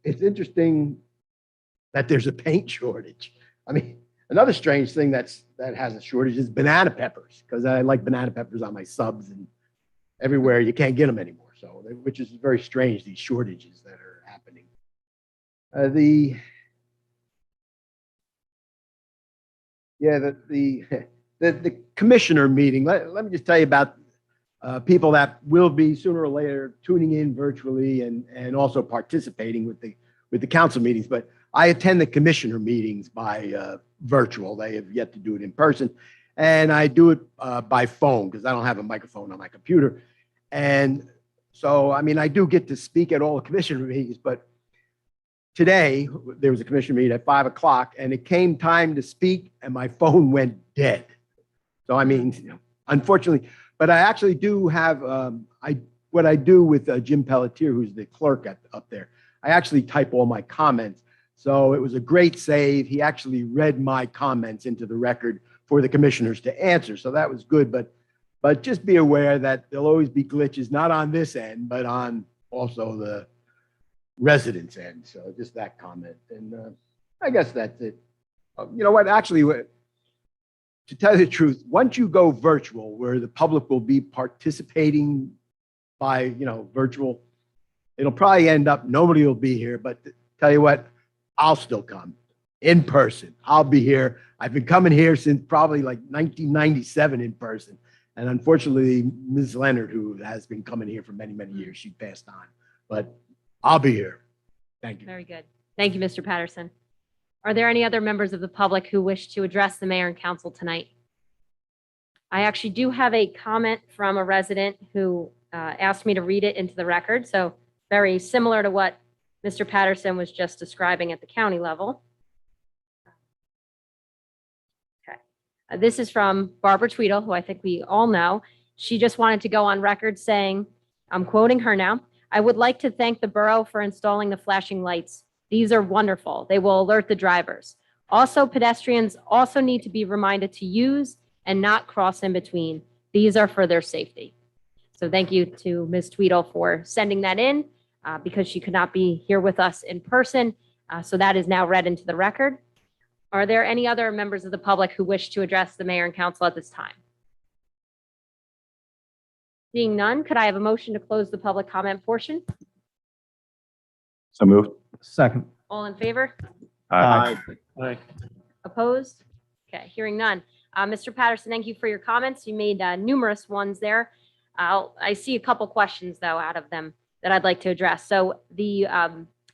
It's interesting that there's a paint shortage. I mean, another strange thing that has a shortage is banana peppers, because I like banana peppers on my subs, and everywhere you can't get them anymore. So, which is very strange, these shortages that are happening. The commissioner meeting. Let me just tell you about people that will be sooner or later tuning in virtually and also participating with the council meetings. But I attend the commissioner meetings by virtual. They have yet to do it in person. And I do it by phone because I don't have a microphone on my computer. And so, I mean, I do get to speak at all the commissioner meetings, but today there was a commissioner meeting at 5 o'clock and it came time to speak and my phone went dead. So, I mean, unfortunately, but I actually do have, what I do with Jim Pelletier, who's the clerk up there, I actually type all my comments. So it was a great save. He actually read my comments into the record for the commissioners to answer. So that was good. But just be aware that there'll always be glitches, not on this end, but on also the residents' end. So just that comment. And I guess that's it. You know what? Actually, to tell you the truth, once you go virtual, where the public will be participating by, virtual, it'll probably end up, nobody will be here. But tell you what, I'll still come in person. I'll be here. I've been coming here since probably like 1997 in person. And unfortunately, Ms. Leonard, who has been coming here for many, many years, she passed on. But I'll be here. Thank you. Very good. Thank you, Mr. Patterson. Are there any other members of the public who wish to address the mayor and council tonight? I actually do have a comment from a resident who asked me to read it into the record. So very similar to what Mr. Patterson was just describing at the county level. Okay. This is from Barbara Tweedle, who I think we all know. She just wanted to go on record saying, I'm quoting her now, "I would like to thank the borough for installing the flashing lights. These are wonderful. They will alert the drivers. Also, pedestrians also need to be reminded to use and not cross in between. These are for their safety." So thank you to Ms. Tweedle for sending that in because she could not be here with us in person. So that is now read into the record. Are there any other members of the public who wish to address the mayor and council at this time? Seeing none, could I have a motion to close the public comment portion? So moved. Second. All in favor? Aye. Aye. Opposed? Okay, hearing none. Mr. Patterson, thank you for your comments. You made numerous ones there. I see a couple questions, though, out of them that I'd like to address. So the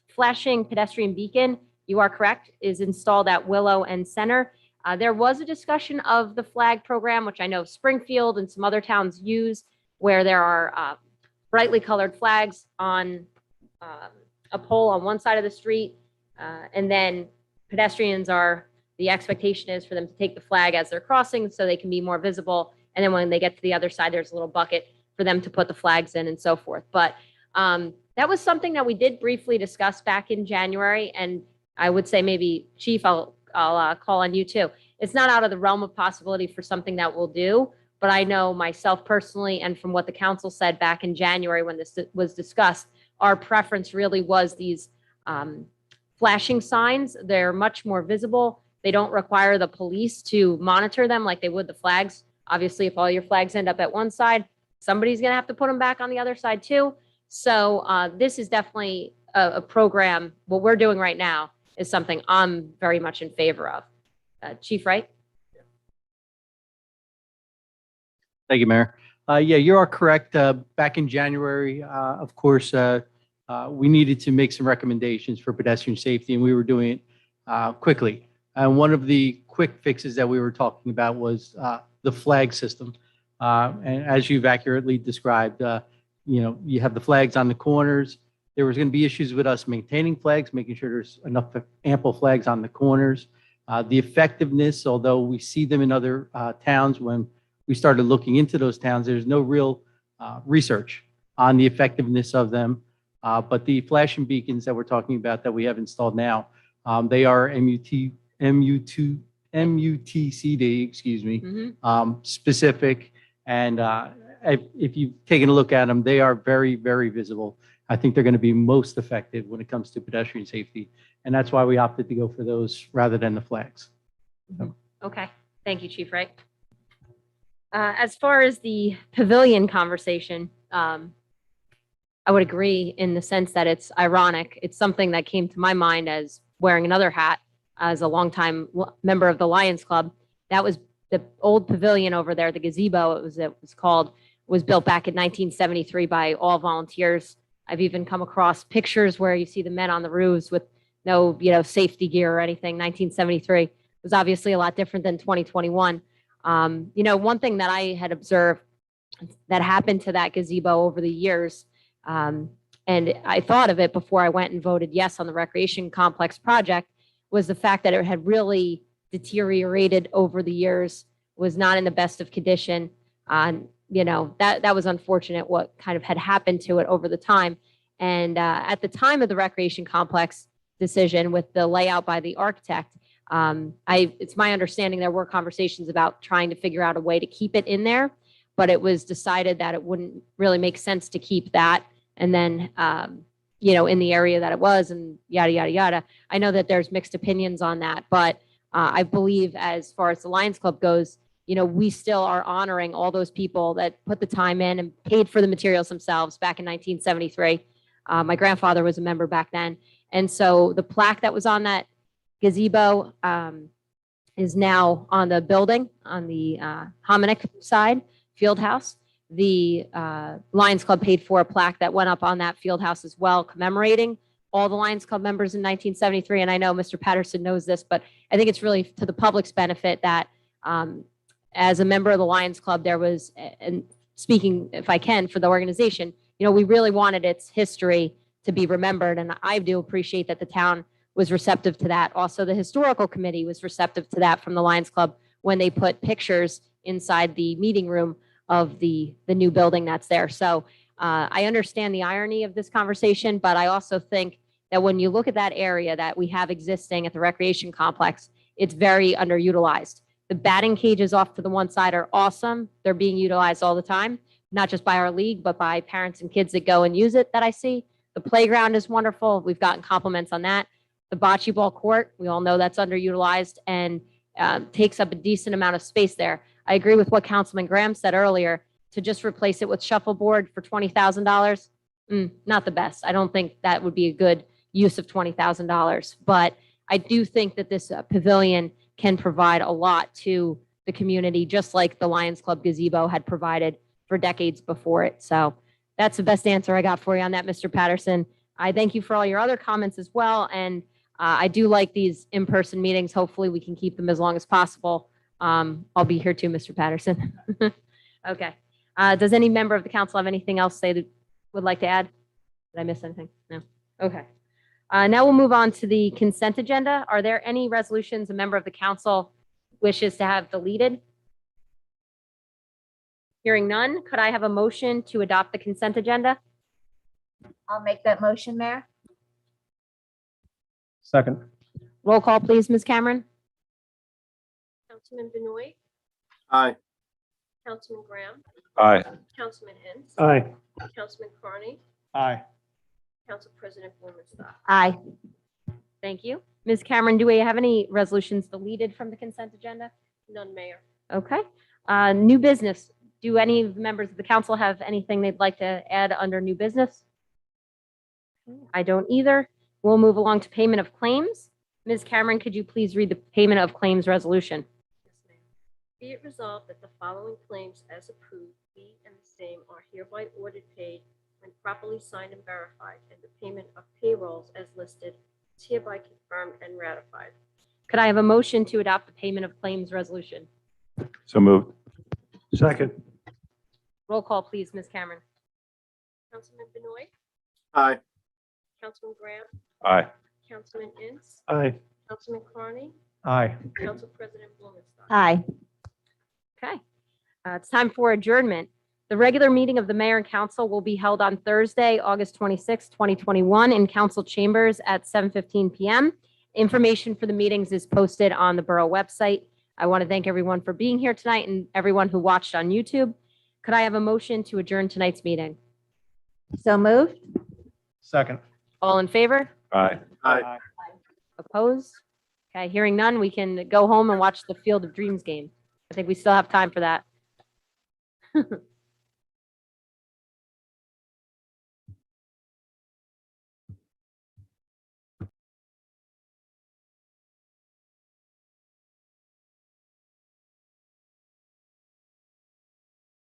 flashing pedestrian beacon, you are correct, is installed at Willow and Center. There was a discussion of the flag program, which I know Springfield and some other towns use, where there are brightly colored flags on a pole on one side of the street And then pedestrians the expectation is for them to take the flag as they're crossing so they can be more visible. And then when they get to the other side, there's a little bucket for them to put the flags in and so forth. But that was something that we did briefly discuss back in January. And I would say maybe, Chief, I'll call on you too. It's not out of the realm of possibility for something that we'll do, but I know myself personally, and from what the council said back in January when this was discussed, our preference really was these flashing signs. They're much more visible. They don't require the police to monitor them like they would the flags. Obviously, if all your flags end up at one side, somebody's going to have to put them back on the other side too. So this is definitely a program. What we're doing right now is something I'm very much in favor of. Chief Wright? Thank you, Mayor. Yeah, you are correct. Back in January, of course, we needed to make some recommendations for pedestrian safety, and we were doing it quickly. And one of the quick fixes that we were talking about was the flag system. And as you've accurately described, you have the flags on the corners. There was going to be issues with us maintaining flags, making sure there's enough ample flags on the corners. The effectiveness, although we see them in other towns, when we started looking into those towns, there's no real research on the effectiveness of them. But the flashing beacons that we're talking about that we have installed now, they are MUTCD, excuse me, specific. And if you've taken a look at them, they are very, very visible. I think they're going to be most effective when it comes to pedestrian safety. And that's why we opted to go for those rather than the flags. Okay. Thank you, Chief Wright. As far as the pavilion conversation, I would agree in the sense that it's ironic. It's something that came to my mind as wearing another hat as a longtime member of the Lions Club. That was the old pavilion over there, the gazebo, it was called, was built back in 1973 by all volunteers. I've even come across pictures where you see the men on the roofs with no, safety gear or anything. 1973 was obviously a lot different than 2021. One thing that I had observed that happened to that gazebo over the years, and I thought of it before I went and voted yes on the recreation complex project, was the fact that it had really deteriorated over the years, was not in the best of condition. That was unfortunate what kind of had happened to it over the time. And at the time of the recreation complex decision with the layout by the architect, it's my understanding there were conversations about trying to figure out a way to keep it in there, but it was decided that it wouldn't really make sense to keep that. And then, in the area that it was and yada, yada, yada. I know that there's mixed opinions on that, but I believe as far as the Lions Club goes, we still are honoring all those people that put the time in and paid for the materials themselves back in 1973. My grandfather was a member back then. And so the plaque that was on that gazebo is now on the building on the Hominick side, field house. The Lions Club paid for a plaque that went up on that field house as well, commemorating all the Lions Club members in 1973. And I know Mr. Patterson knows this, but I think it's really to the public's benefit that as a member of the Lions Club, there was, and speaking, if I can, for the organization, we really wanted its history to be remembered. And I do appreciate that the town was receptive to that. Also, the historical committee was receptive to that from the Lions Club when they put pictures inside the meeting room of the new building that's there. So I understand the irony of this conversation, but I also think that when you look at that area that we have existing at the recreation complex, it's very underutilized. The batting cages off to the one side are awesome. They're being utilized all the time, not just by our league, but by parents and kids that go and use it that I see. The playground is wonderful. We've gotten compliments on that. The bocce ball court, we all know that's underutilized and takes up a decent amount of space there. I agree with what Councilman Graham said earlier, to just replace it with shuffleboard for $20,000. Not the best. I don't think that would be a good use of $20,000, but I do think that this pavilion can provide a lot to the community, just like the Lions Club gazebo had provided for decades before it. So that's the best answer I got for you on that, Mr. Patterson. I thank you for all your other comments as well. And I do like these in-person meetings. Hopefully we can keep them as long as possible. I'll be here too, Mr. Patterson. Okay. Does any member of the council have anything else they would like to add? Did I miss anything? No. Okay. Now we'll move on to the consent agenda. Are there any resolutions a member of the council wishes to have deleted? Hearing none, could I have a motion to adopt the consent agenda? I'll make that motion, Mayor. Second. Roll call, please, Ms. Cameron. Councilman Benoit, Aye. Councilman Graham, Aye. Councilman Ince, Aye. Councilman Carney, Aye. Council President Blumenstock. Aye. Thank you. Ms. Cameron, do we have any resolutions deleted from the consent agenda? None, Mayor. Okay. New business. Do any of the members of the council have anything they'd like to add under new business? I don't either. We'll move along to payment of claims. Ms. Cameron, could you please read the payment of claims resolution? Yes, ma'am. Be it resolved that the following claims as approved be and the same are hereby ordered paid when properly signed and verified, and the payment of payrolls as listed is hereby confirmed and ratified. Could I have a motion to adopt the payment of claims resolution? So moved. Second. Roll call, please, Ms. Cameron. Councilman Benoit, Aye. Councilman Graham, Aye. Councilman Ince, Aye. Councilman Carney, Aye. Council President Blumenstock. Aye. Okay. It's time for adjournment. The regular meeting of the mayor and council will be held on Thursday, August 26, 2021 in council chambers at 7:15 PM. Information for the meetings is posted on the Borough website. I want to thank everyone for being here tonight and everyone who watched on YouTube. Could I have a motion to adjourn tonight's meeting? So moved? Second. All in favor? Aye. Aye. Opposed? Okay, hearing none, we can go home and watch the Field of Dreams game. I think we still have time for that.